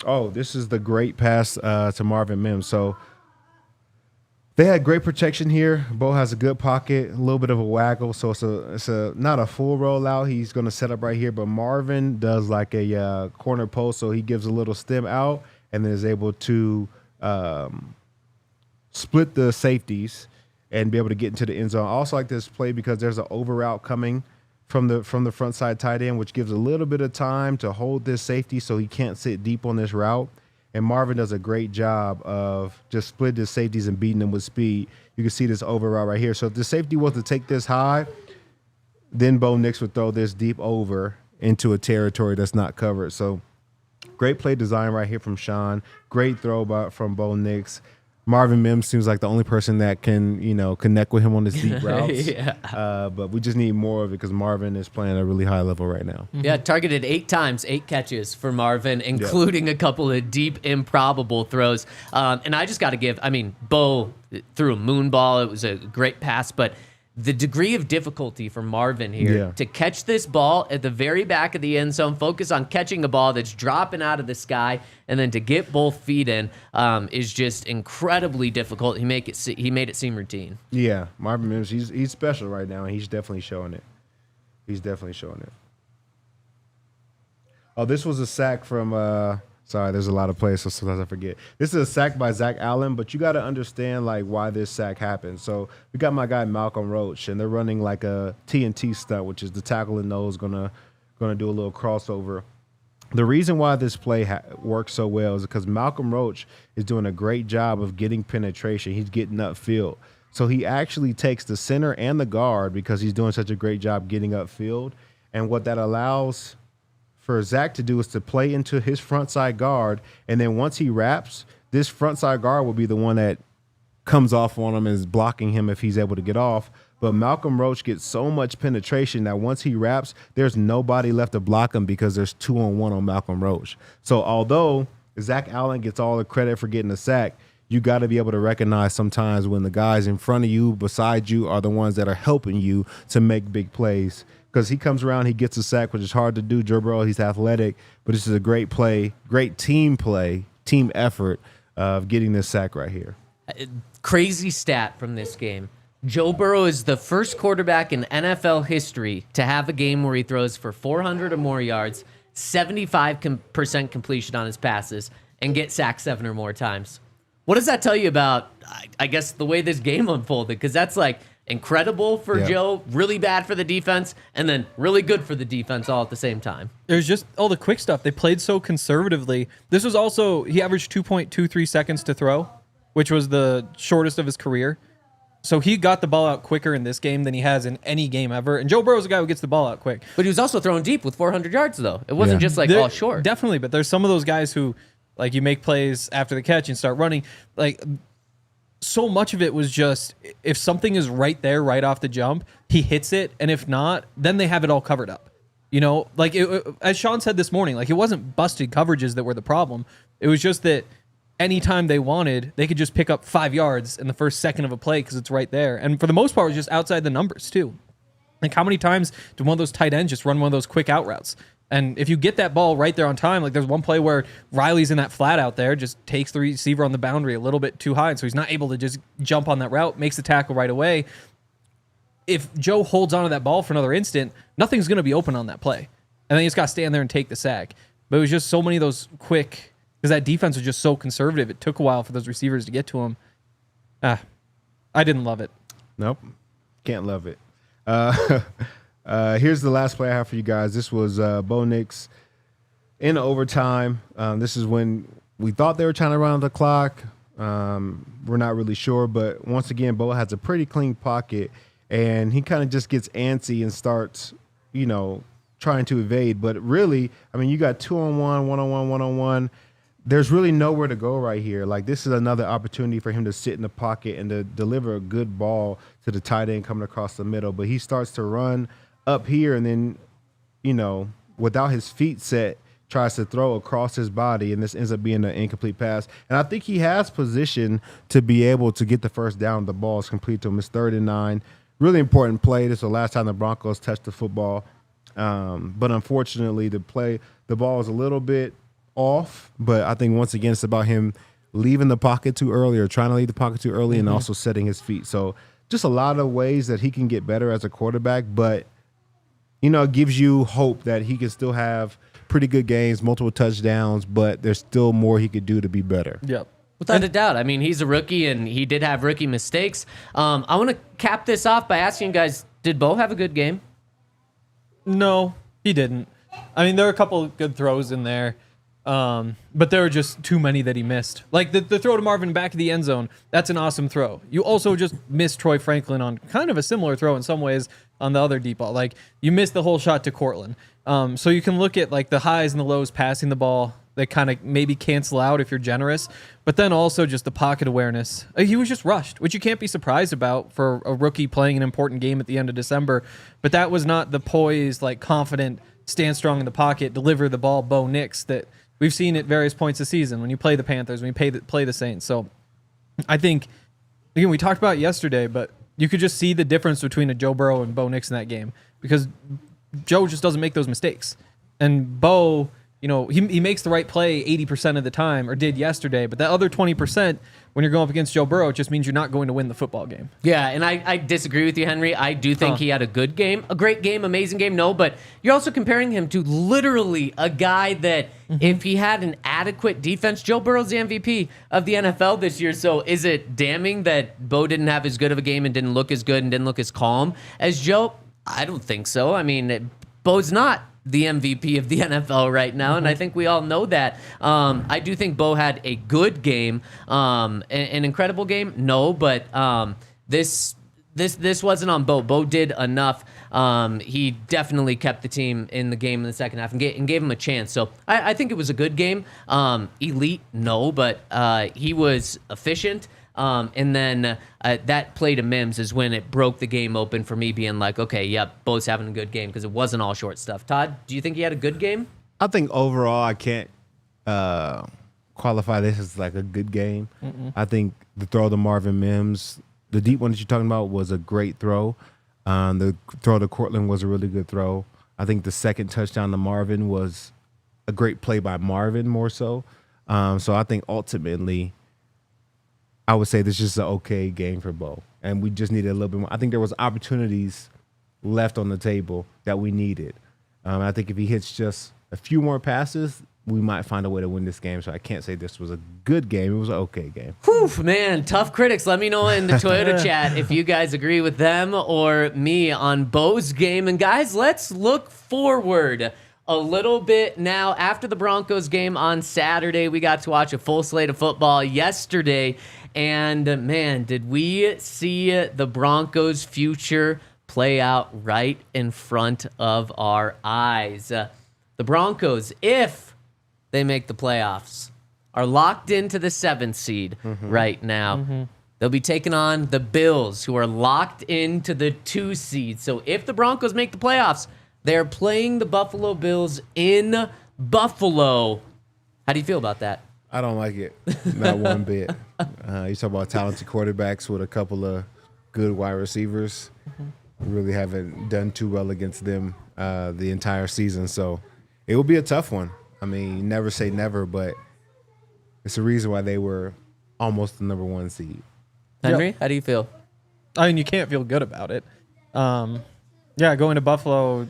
Oh, this is the great pass to Marvin Mims. So they had great protection here. Bo has a good pocket, a little bit of a waggle. So it's a not a full rollout. He's going to set up right here, but Marvin does like a corner post, so he gives a little stem out and then is able to split the safeties and be able to get into the end zone. I also like this play because there's an over route coming from the front side tight end, which gives a little bit of time to hold this safety so he can't sit deep on this route. And Marvin does a great job of just splitting the safeties and beating them with speed. You can see this over route right here. So if the safety was to take this high, then Bo Nix would throw this deep over into a territory that's not covered. So great play design right here from Sean. Great throw from Bo Nix. Marvin Mims seems like the only person that can, connect with him on his deep routes. Yeah. But we just need more of it because Marvin is playing at a really high level right now. Yeah, targeted 8 times, 8 catches for Marvin, including a couple of deep, improbable throws. And I just got to give, Bo threw a moon ball. It was a great pass, but the degree of difficulty for Marvin here to catch this ball at the very back of the end zone, focus on catching a ball that's dropping out of the sky, and then to get both feet in is just incredibly difficult. He made it seem routine. Yeah, Marvin Mims, he's special right now, and he's definitely showing it. Oh, this was a sack from sorry, there's a lot of plays, so sometimes I forget. This is a sack by Zach Allen, but you got to understand why this sack happened. So we got my guy Malcolm Roach, and they're running like a TNT stunt, which is the tackle and nose gonna do a little crossover. The reason why this play works so well is because Malcolm Roach is doing a great job of getting penetration. He's getting upfield. So he actually takes the center and the guard because he's doing such a great job getting upfield. And what that allows for Zach to do is to play into his front side guard, and then once he wraps, this front side guard will be the one that comes off on him and is blocking him if he's able to get off. But Malcolm Roach gets so much penetration that once he wraps, there's nobody left to block him because there's 2-on-1 on Malcolm Roach. So although Zach Allen gets all the credit for getting a sack, you got to be able to recognize sometimes when the guys in front of you, beside you, are the ones that are helping you to make big plays. Because he comes around, he gets a sack, which is hard to do. Joe Burrow, he's athletic, but this is a great play, great team play, team effort of getting this sack right here. Crazy stat from this game. Joe Burrow is the first quarterback in NFL history to have a game where he throws for 400 or more yards, 75% completion on his passes, and get sacked 7 or more times. What does that tell you about, I guess, the way this game unfolded? Because that's incredible for Joe, really bad for the defense, and then really good for the defense all at the same time. There's just all the quick stuff. They played so conservatively. This was also, he averaged 2.23 seconds to throw, which was the shortest of his career. So he got the ball out quicker in this game than he has in any game ever. And Joe Burrow's a guy who gets the ball out quick. But he was also throwing deep with 400 yards, though. It wasn't just all short. Definitely, but there's some of those guys who, you make plays after the catch and start running. So much of it was just, if something is right there, right off the jump, he hits it. And if not, then they have it all covered up. As Sean said this morning, it wasn't busted coverages that were the problem. It was just that anytime they wanted, they could just pick up 5 yards in the first second of a play because it's right there. And for the most part, it was just outside the numbers too. Like how many times did one of those tight ends just run one of those quick out routes? And if you get that ball right there on time, like there's one play where Riley's in that flat out there, just takes the receiver on the boundary a little bit too high, and so he's not able to just jump on that route, makes the tackle right away. If Joe holds onto that ball for another instant, nothing's going to be open on that play. And then he's got to stand there and take the sack. But it was just so many of those quick, because that defense was just so conservative. It took a while for those receivers to get to him. I didn't love it. Nope. Can't love it. Here's the last play I have for you guys. This was Bo Nix in overtime. This is when we thought they were trying to run the clock. We're not really sure. But once again, Bo has a pretty clean pocket. And he kind of just gets antsy and starts, trying to evade. But really, I mean, you got 2-on-1, 1-on-1, 1-on-1. There's really nowhere to go right here. Like, this is another opportunity for him to sit in the pocket and to deliver a good ball to the tight end coming across the middle. But he starts to run up here and then, without his feet set, tries to throw across his body, and this ends up being an incomplete pass. And I think he has position to be able to get the first down. The ball is complete to him. It's 3rd and 9. Really important play. This is the last time the Broncos touched the football. But unfortunately, the ball is a little bit off. But I think, once again, it's about him leaving the pocket too early or trying to leave the pocket too early and also setting his feet. So just a lot of ways that he can get better as a quarterback. But, it gives you hope that he can still have pretty good games, multiple touchdowns, but there's still more he could do to be better. Yep. Without a doubt. I mean, he's a rookie, and he did have rookie mistakes. I want to cap this off by asking you guys, did Bo have a good game? No, he didn't. I mean, there were a couple of good throws in there, but there were just too many that he missed. Like the throw to Marvin back of the end zone, that's an awesome throw. You also just missed Troy Franklin on kind of a similar throw in some ways on the other deep ball. Like, you missed the whole shot to Courtland. So you can look at like the highs and the lows passing the ball that kind of maybe cancel out if you're generous, but then also just the pocket awareness. He was just rushed, which you can't be surprised about for a rookie playing an important game at the end of December, but that was not the poised, like confident, stand strong in the pocket, deliver the ball Bo Nix that we've seen at various points of the season when you play the Panthers, when you play the Saints. So I think, again, we talked about it yesterday, but you could just see the difference between a Joe Burrow and Bo Nix in that game because Joe just doesn't make those mistakes. And Bo, he makes the right play 80% of the time, or did yesterday, but that other 20%, when you're going up against Joe Burrow, it just means you're not going to win the football game. Yeah, and I disagree with you, Henry. I do think he had a good game, a great game, amazing game. No, but you're also comparing him to literally a guy that if he had an adequate defense, Joe Burrow's the MVP of the NFL this year. So is it damning that Bo didn't have as good of a game and didn't look as good and didn't look as calm as Joe? I don't think so. I mean, Bo's not the MVP of the NFL right now, and I think we all know that. I do think Bo had a good game, an incredible game. No, but this wasn't on Bo. Bo did enough. He definitely kept the team in the game in the second half and gave him a chance. So I think it was a good game. Elite, no, but he was efficient. And then that play to Mims is when it broke the game open for me being like, okay, yep, Bo's having a good game because it wasn't all short stuff. Todd, do you think he had a good game? I think overall I can't qualify this as like a good game. I think the throw to Marvin Mims, the deep one that you're talking about, was a great throw. The throw to Courtland was a really good throw. I think the second touchdown to Marvin was a great play by Marvin more so. So I think ultimately I would say this is just an okay game for Bo, and we just needed a little bit more. I think there was opportunities left on the table that we needed. I think if he hits just a few more passes, we might find a way to win this game. So I can't say this was a good game. It was an okay game. Whew, man, tough critics. Let me know in the Toyota chat if you guys agree with them or me on Bo's game. And guys, let's look forward a little bit now. After the Broncos game on Saturday, we got to watch a full slate of football yesterday. And man, did we see the Broncos' future play out right in front of our eyes. The Broncos, if they make the playoffs, are locked into the 7th seed right now. They'll be taking on the Bills, who are locked into the 2 seed. So if the Broncos make the playoffs, they're playing the Buffalo Bills in Buffalo. How do you feel about that? I don't like it, not one bit. You talk about talented quarterbacks with a couple of good wide receivers. We really haven't done too well against them the entire season, so it will be a tough one. I mean, never say never, but it's the reason why they were almost the number 1 seed. Henry, how do you feel? I mean, you can't feel good about it. Going to Buffalo,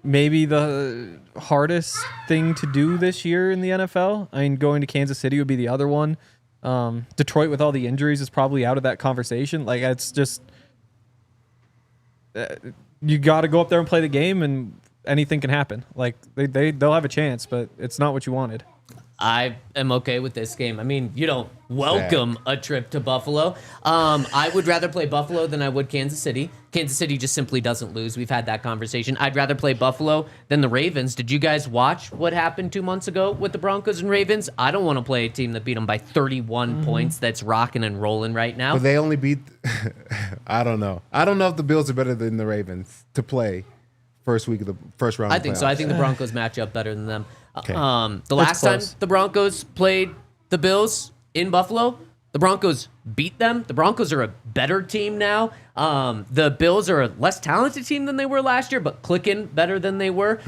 maybe the hardest thing to do this year in the NFL. I mean, going to Kansas City would be the other one. Detroit, with all the injuries, is probably out of that conversation. Like, it's just you got to go up there and play the game, and anything can happen. Like, they'll have a chance, but it's not what you wanted. I am okay with this game. I mean, you don't welcome a trip to Buffalo. I would rather play Buffalo than I would Kansas City. Kansas City just simply doesn't lose. We've had that conversation. I'd rather play Buffalo than the Ravens. Did you guys watch what happened 2 months ago with the Broncos and Ravens? I don't want to play a team that beat them by 31 points that's rocking and rolling right now. But they only beat I don't know. I don't know if the Bills are better than the Ravens to play first week of the first round. I think so. I think the Broncos match up better than them. Okay. The last time the Broncos played the Bills in Buffalo, the Broncos beat them. The Broncos are a better team now. The Bills are a less talented team than they were last year, but clicking better than they were.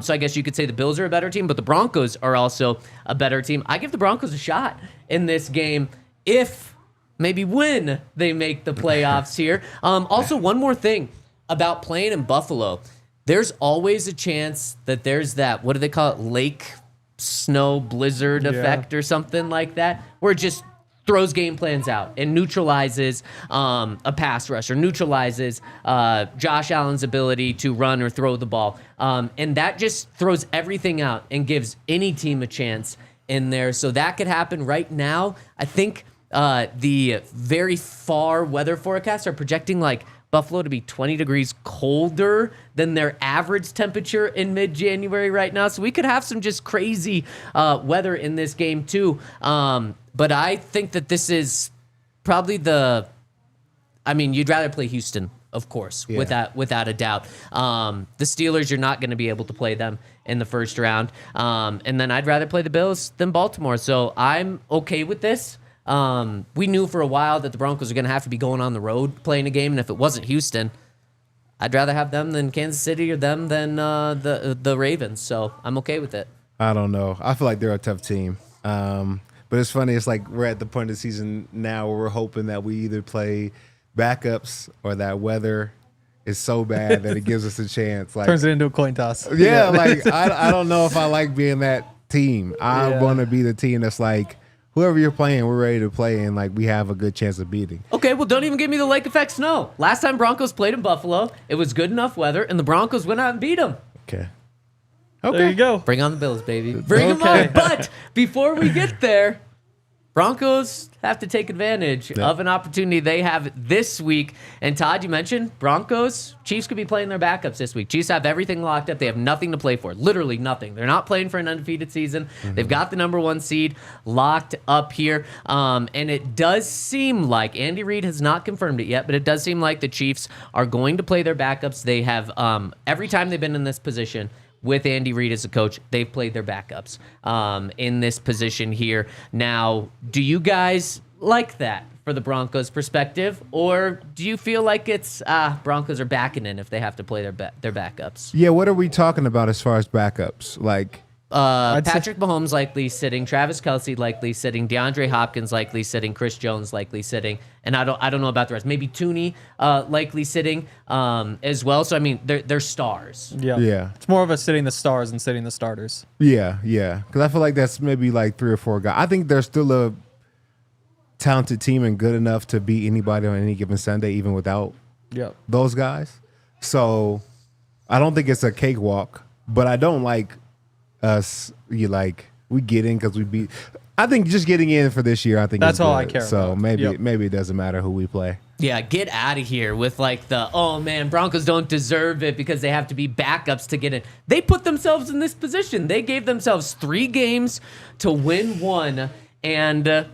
So I guess you could say the Bills are a better team, but the Broncos are also a better team. I give the Broncos a shot in this game if, maybe when, they make the playoffs here. Also, one more thing about playing in Buffalo. There's always a chance that there's that, what do they call it, lake snow blizzard effect or something like that, where it just throws game plans out and neutralizes a pass rush or neutralizes Josh Allen's ability to run or throw the ball. And that just throws everything out and gives any team a chance in there. So that could happen right now. I think the very far weather forecasts are projecting like Buffalo to be 20 degrees colder than their average temperature in mid-January right now. So we could have some just crazy weather in this game too. But I think that this is probably you'd rather play Houston, of course, without a doubt. The Steelers, you're not going to be able to play them in the first round. And then I'd rather play the Bills than Baltimore. So I'm okay with this. We knew for a while that the Broncos are going to have to be going on the road playing a game, and if it wasn't Houston, I'd rather have them than Kansas City or them than the Ravens. So I'm okay with it. I don't know. I feel like they're a tough team. But it's funny. It's like we're at the point of the season now where we're hoping that we either play backups or that weather is so bad that it gives us a chance. Like, turns it into a coin toss. Yeah, like I don't know if I like being that team. I want to be the team that's like, whoever you're playing, we're ready to play, and like we have a good chance of beating. Okay, well, don't even give me the lake effect snow. Last time Broncos played in Buffalo, it was good enough weather, and the Broncos went out and beat them. Okay. There you go. Bring on the Bills, baby. Bring them on. But before we get there, Broncos have to take advantage of an opportunity they have this week. And Todd, you mentioned Broncos. Chiefs could be playing their backups this week. Chiefs have everything locked up. They have nothing to play for. Literally nothing. They're not playing for an undefeated season. They've got the number 1 seed locked up here. And it does seem like, Andy Reid has not confirmed it yet, but it does seem like the Chiefs are going to play their backups. They have, every time they've been in this position, with Andy Reid as a coach, they've played their backups in this position here. Now, do you guys like that for the Broncos' perspective, or do you feel like it's Broncos are backing in if they have to play their backups? Yeah, what are we talking about as far as backups? Like Patrick Mahomes likely sitting, Travis Kelce likely sitting, DeAndre Hopkins likely sitting, Chris Jones likely sitting, and I don't know about the rest. Maybe Tooney likely sitting as well. So I mean, they're stars. Yeah. It's more of a sitting the stars than sitting the starters. Yeah. Because I feel like that's maybe like 3 or 4 guys. I think they're still a talented team and good enough to beat anybody on any given Sunday, even without those guys. So I don't think it's a cakewalk, but I don't like us. We get in because we beat. I think just getting in for this year, I think that's is all good. I care so about. Maybe it doesn't matter who we play. Yeah, get out of here with like oh man, Broncos don't deserve it because they have to be backups to get in. They put themselves in this position. They gave themselves 3 games to win 1, and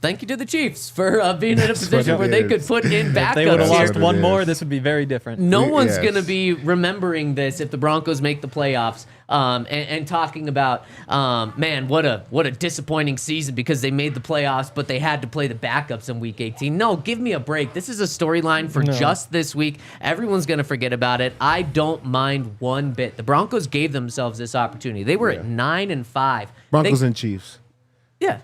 thank you to the Chiefs for being in a position what where it they is. could put in backups. If they would have That's lost what it one more, is. this would be very different. No one's Yes. going to be remembering this if the Broncos make the playoffs and talking about, man, what a disappointing season because they made the playoffs, but they had to play the backups in Week 18. No, give me a break. This is a storyline for just this week. Everyone's going to forget about it. I don't mind one bit. The Broncos gave themselves this opportunity. They were at 9-5. Broncos and Chiefs. Yeah.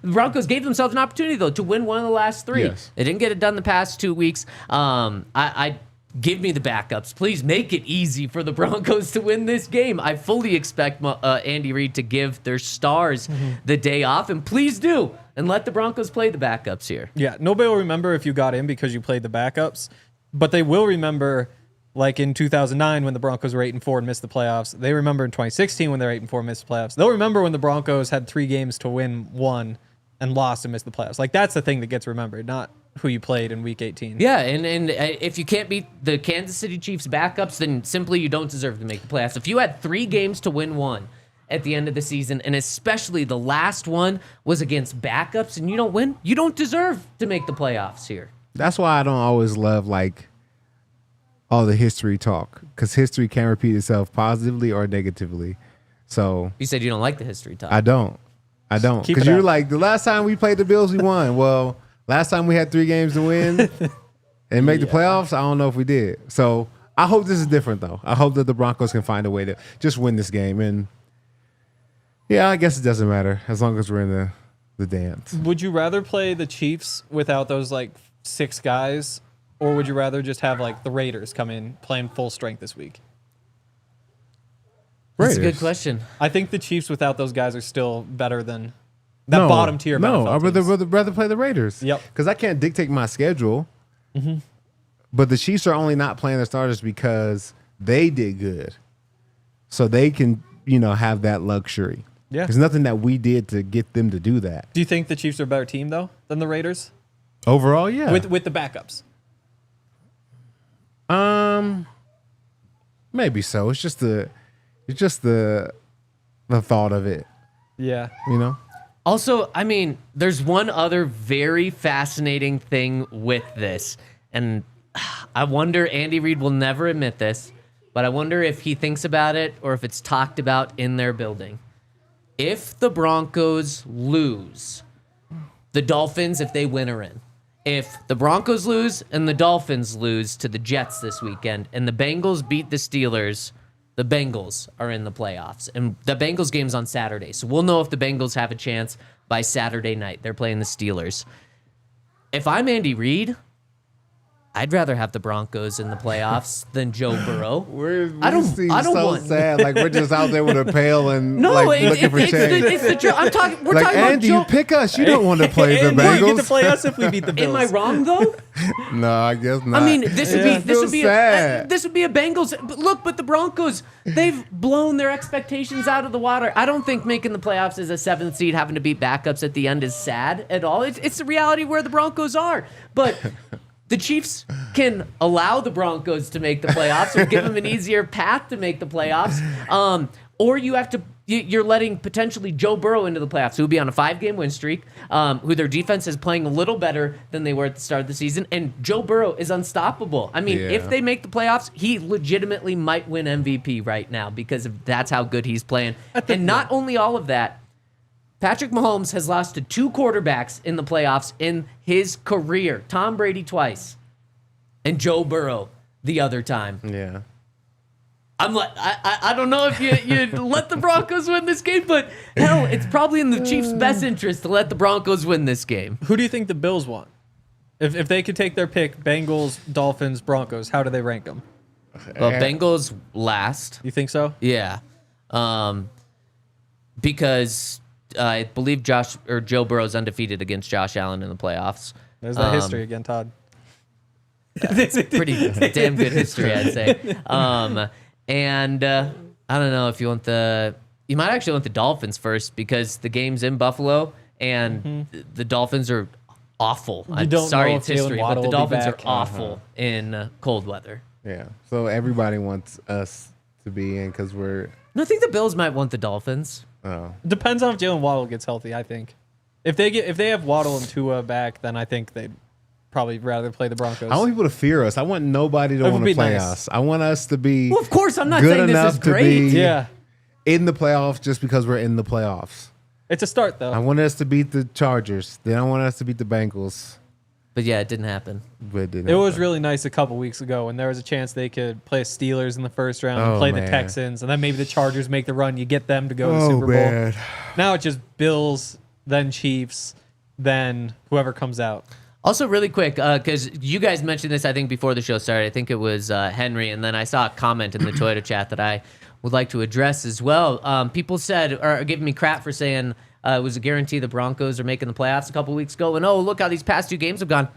The Broncos gave themselves an opportunity, though, to win one of the last three. Yes. They didn't get it done the past 2 weeks. I give me the backups. Please make it easy for the Broncos to win this game. I fully expect Andy Reid to give their stars the day off, and please do, and let the Broncos play the backups here. Yeah, nobody will remember if you got in because you played the backups, but they will remember, like in 2009 when the Broncos were 8-4 and missed the playoffs. They remember in 2016 when they were 8-4 and missed the playoffs. They'll remember when the Broncos had 3 games to win 1 and lost and missed the playoffs. Like, that's the thing that gets remembered, not who you played in Week 18. Yeah, and if you can't beat the Kansas City Chiefs backups, then simply you don't deserve to make the playoffs. If you had 3 games to win 1 at the end of the season, and especially the last one was against backups, and you don't win, you don't deserve to make the playoffs here. That's why I don't always love like all the history talk, because history can repeat itself positively or negatively. So You said you don't like the history talk. I don't. Keep Because it you're up. like, the last time we played the Bills, we won. Well, last time we had 3 games to win and make the playoffs, I don't know if we did. So I hope this is different, though. I hope that the Broncos can find a way to just win this game. And yeah, I guess it doesn't matter as long as we're in the dance. Would you rather play the Chiefs without those like 6 guys, or would you rather just have like the Raiders come in playing full strength this week? That's a good Raiders. question. I think the Chiefs without those guys are still better than that bottom tier. of No, NFL I'd teams. rather play the Raiders. Yep. Because I can't dictate my schedule. But the Chiefs are only not playing their starters because they did good. So they can, have that luxury. Yeah. There's nothing that we did to get them to do that. Do you think the Chiefs are a better team though than the Raiders Overall, yeah. with the backups? Maybe so. It's just the thought of it, Yeah. Also, I mean, there's one other very fascinating thing with this, and I wonder, Andy Reid will never admit this, but I wonder if he thinks about it or if it's talked about in their building. If the Broncos lose, the Dolphins, if they win, are in. If the Broncos lose and the Dolphins lose to the Jets this weekend and the Bengals beat the Steelers, the Bengals are in the playoffs. And the Bengals game's on Saturday, so we'll know if the Bengals have a chance by Saturday night. They're playing the Steelers. If I'm Andy Reid, I'd rather have the Broncos in the playoffs than Joe Burrow. I don't so want- sad. Like we're just out there with a pail and No, looking for it's change. the Joe. We're like talking about Andy, Joe. you pick us. You don't want to play the And you get to Bengals. play us if we beat the Bills. Am I wrong though? No, I guess not. I mean, this would be sad. this would be a Bengals. But the Broncos, they've blown their expectations out of the water. I don't think making the playoffs as a 7th seed, having to beat backups at the end, is sad at all. It's the reality where the Broncos are. But the Chiefs can allow the Broncos to make the playoffs or give them an easier path to make the playoffs. Or you're letting potentially Joe Burrow into the playoffs, who will be on a 5-game win streak, who their defense is playing a little better than they were at the start of the season. And Joe Burrow is unstoppable. I mean, Yeah. if they make the playoffs, he legitimately might win MVP right now because that's how good he's playing. And not only all of that, Patrick Mahomes has lost to 2 quarterbacks in the playoffs in his career. Tom Brady twice, and Joe Burrow the other time. Yeah. I'm like, I don't know if you let the Broncos win this game, but hell, it's probably in the Chiefs' best interest to let the Broncos win this game. Who do you think the Bills want? If they could take their pick, Bengals, Dolphins, Broncos, how do they rank them? Well, Bengals last. You think so? Yeah. Because I believe Joe Burrow's undefeated against Josh Allen in the playoffs. There's that history again, Todd. Pretty damn good history, I'd say. And I don't know if you might actually want the Dolphins first because the game's in Buffalo and the Dolphins are awful. I'm don't sorry, know it's if Jalen history, but Waddle the will be Dolphins are back. awful in cold weather. Yeah. So everybody wants us to be in because we're. No, I think the Bills might want the Dolphins. Oh. Depends on if Jalen Waddle gets healthy, I think. If they have Waddle and Tua back, then I think they'd probably rather play the Broncos. I want people to fear us. I want nobody to That would want be to play nice. us. I want us to be Well, of course, I'm not good saying this enough is to great. be Yeah, in the playoffs just because we're in the playoffs. it's a start though. I want us to beat the Chargers. Then I want us to beat the Bengals. But yeah, it didn't happen. But it didn't It was happen. really nice a couple weeks ago when there was a chance they could play Steelers in the first round and Oh, play the man. Texans, and then maybe the Chargers make the run. You get them to go to the Oh, Super Bowl. man. Now it's just Bills, then Chiefs, then whoever comes out. Also, really quick, because you guys mentioned this, I think, before the show started. I think it was Henry, and then I saw a comment in the Toyota chat that I would like to address as well. People said, or giving me crap for saying it was a guarantee the Broncos are making the playoffs a couple weeks ago, and oh, look how these past 2 games have gone.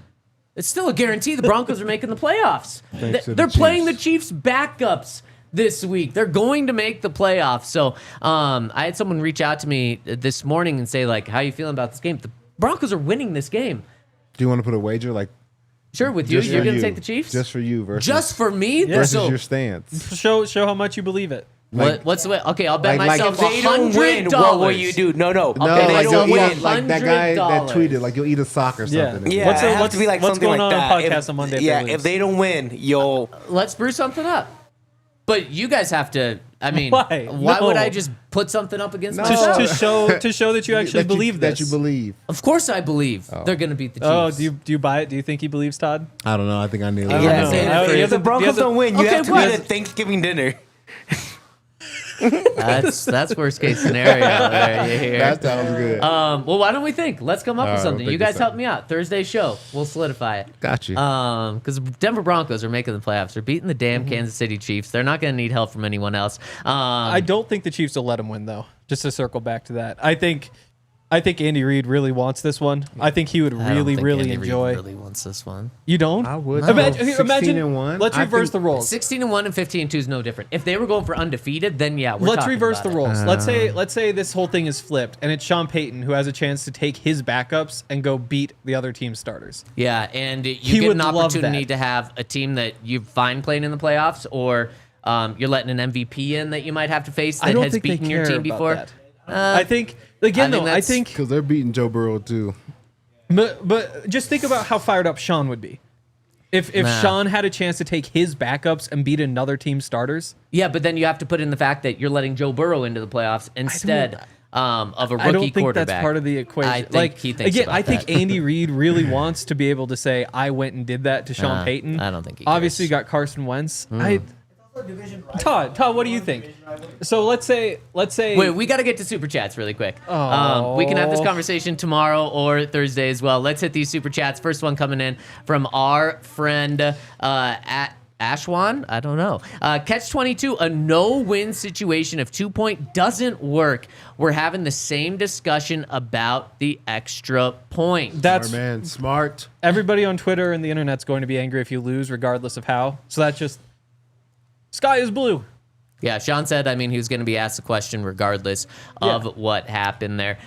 It's still a guarantee the Broncos are making the playoffs. Thanks to the They're playing the Chiefs. Chiefs backups this week. They're going to make the playoffs. So I had someone reach out to me this morning and say, like, how you feeling about this game? The Broncos are winning this game. Do you want to put a wager like Sure, with you, just you're for going to you? take the Chiefs? Just for you versus Just for me? versus So your stance? Show how much you believe it. what's the way? Okay, I'll bet like myself if They don't win. $100. What will you do? No. No, Okay, they like don't you'll win. eat, like that guy that $100. tweeted, like you'll eat a sock or Yeah. something. Yeah, What's it a- has what's- to be like what's something going like on that. podcast on Monday if Yeah, they lose? if they don't win, you'll. Let's brew something up. But you guys have to. I mean, Why? would No. I just put something up against No. myself? to show that you actually believe this. That you believe. Of course, I believe they're going to beat the Chiefs. Oh, do you buy it? Do you think he believes Todd? I don't know. I think I knew. I don't Yeah, know. if He the hasn't- he Broncos hasn't- don't win, you Okay, have to what? be at Thanksgiving dinner. That's worst case scenario. There you hear. That sounds good. Well, why don't we think? Let's come up with All right, something. we'll You think guys this help out. me out. Thursday show, we'll solidify it. Got you. Because Denver Broncos are making the playoffs. They're beating the damn Kansas City Chiefs. They're not going to need help from anyone else. I don't think the Chiefs will let him win, though. Just to circle back to that, I think Andy Reid really wants this one. I think he would I don't really, think really Andy Reid enjoy. really wants this one. You don't? I would. Imagine. No. 16-1. Let's I reverse think- the roles. 16-1 and 15-2 is no different. If they were going for undefeated, then yeah, we're Let's talking reverse the about it. roles. Let's say this whole thing is flipped, and it's Sean Payton who has a chance to take his backups and go beat the other team's starters. Yeah, and He you get would an love opportunity that. to have a team that you find playing in the playoffs, or you're letting an MVP in that you might have to face that I don't has think they beaten your care team about before. that. I think again, I think though. I that's- think, Because they're beating Joe Burrow too. but just think about how fired up Sean would be. If Nah. Sean had a chance to take his backups and beat another team's starters, Yeah, but then you have to put in the fact that you're letting Joe Burrow into the playoffs instead of a rookie I don't think quarterback. that's part of the equation. I think like he thinks again, about I think that. Andy Reid really wants to be able to say, "I went and did that to Sean Payton." I don't think he Obviously, cares. you got Carson Wentz. Todd, what do you think? So let's say. Wait, we got to get to super chats really quick. Oh. We can have this conversation tomorrow or Thursday as well. Let's hit these super chats. First one coming in from our friend at Ashwan. I don't know. Catch 22, a no-win situation if 2-point doesn't work. We're having the same discussion about the extra point. That's Smart man, smart. everybody on Twitter and the internet's going to be angry if you lose, regardless of how. So that's just sky is blue. Yeah, Sean said, he was going to be asked the question regardless of what happened there.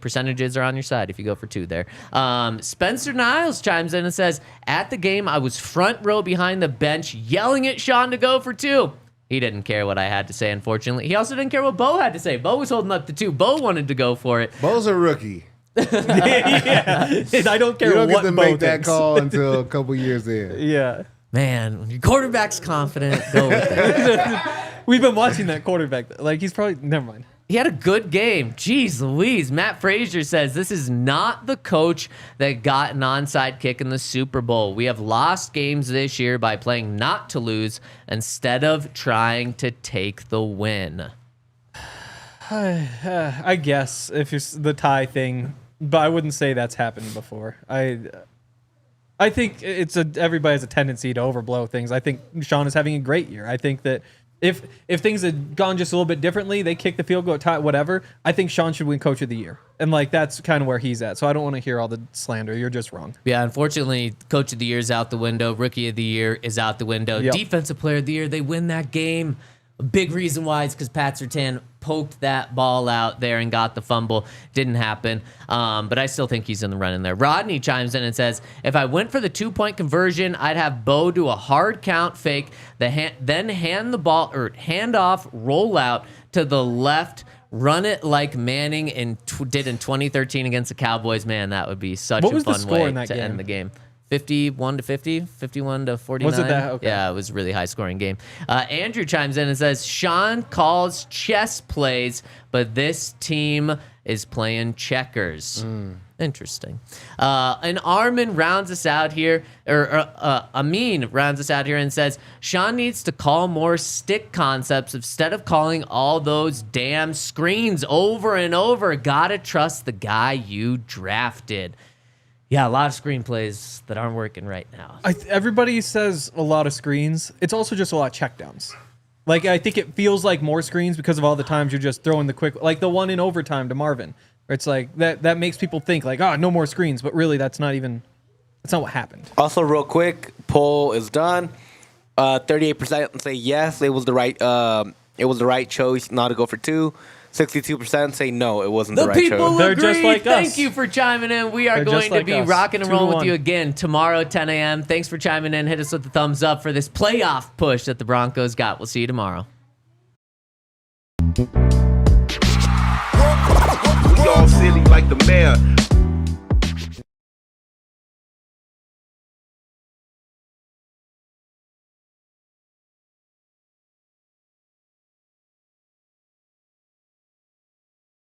Percentages are on your side if you go for 2 there. Spencer Niles chimes in and says, at the game, I was front row behind the bench yelling at Sean to go for 2. He didn't care what I had to say, unfortunately. He also didn't care what Bo had to say. Bo was holding up the 2. Bo wanted to go for it. Bo's a rookie. Yeah, I don't care You don't what get to Bo make that thinks. call until a couple years in. Yeah, Man, when your quarterback's confident, go with it. we've been watching that quarterback. Like he's probably never mind. He had a good game. Jeez Louise. Matt Frazier says, this is not the coach that got an onside kick in the Super Bowl. We have lost games this year by playing not to lose instead of trying to take the win. I guess if it's the tie thing, but I wouldn't say that's happened before. I think everybody has a tendency to overblow things. I think Sean is having a great year. I think that if things had gone just a little bit differently, they kick the field goal, tie, whatever. I think Sean should win Coach of the Year, and that's kind of where he's at. So I don't want to hear all the slander. You're just wrong. Yeah, unfortunately, Coach of the Year is out the window. Rookie of the Year is out the window. Yep. Defensive Player of the Year, they win that game. A big reason why is because Pat Surtain poked that ball out there and got the fumble. Didn't happen, but I still think he's in the running there. Rodney chimes in and says, if I went for the 2-point conversion, I'd have Bo do a hard count fake, then hand the ball or hand off, roll out to the left Run it like Manning did in 2013 against the Cowboys. Man, that would be such What a was the fun score way in that to game? end the game. 51-50, 51-49. Was it that? Okay. Yeah, it was a really high scoring game. Andrew chimes in and says, Sean calls chess plays, but this team is playing checkers. Interesting. And Armin rounds us out here, or Amin rounds us out here and says, Sean needs to call more stick concepts instead of calling all those damn screens over and over. Gotta trust the guy you drafted. Yeah, a lot of screenplays that aren't working right now. Everybody says a lot of screens. It's also just a lot of checkdowns. Like, I think it feels like more screens because of all the times you're just throwing the quick, like the one in overtime to Marvin. Where it's like that makes people think like, no more screens, but really that's not what happened. Also, real quick, poll is done. 38% say yes, it was the right choice not to go for 2. 62% say no, it wasn't the right people choice. They're agree. just like Thank us. you for chiming in. We are They're going just to like be us. rocking and rolling with 2-1. you again tomorrow, 10 a.m. Thanks for chiming in. Hit us with the thumbs up for this playoff push that the Broncos got. We'll see you tomorrow. We all silly like the mayor.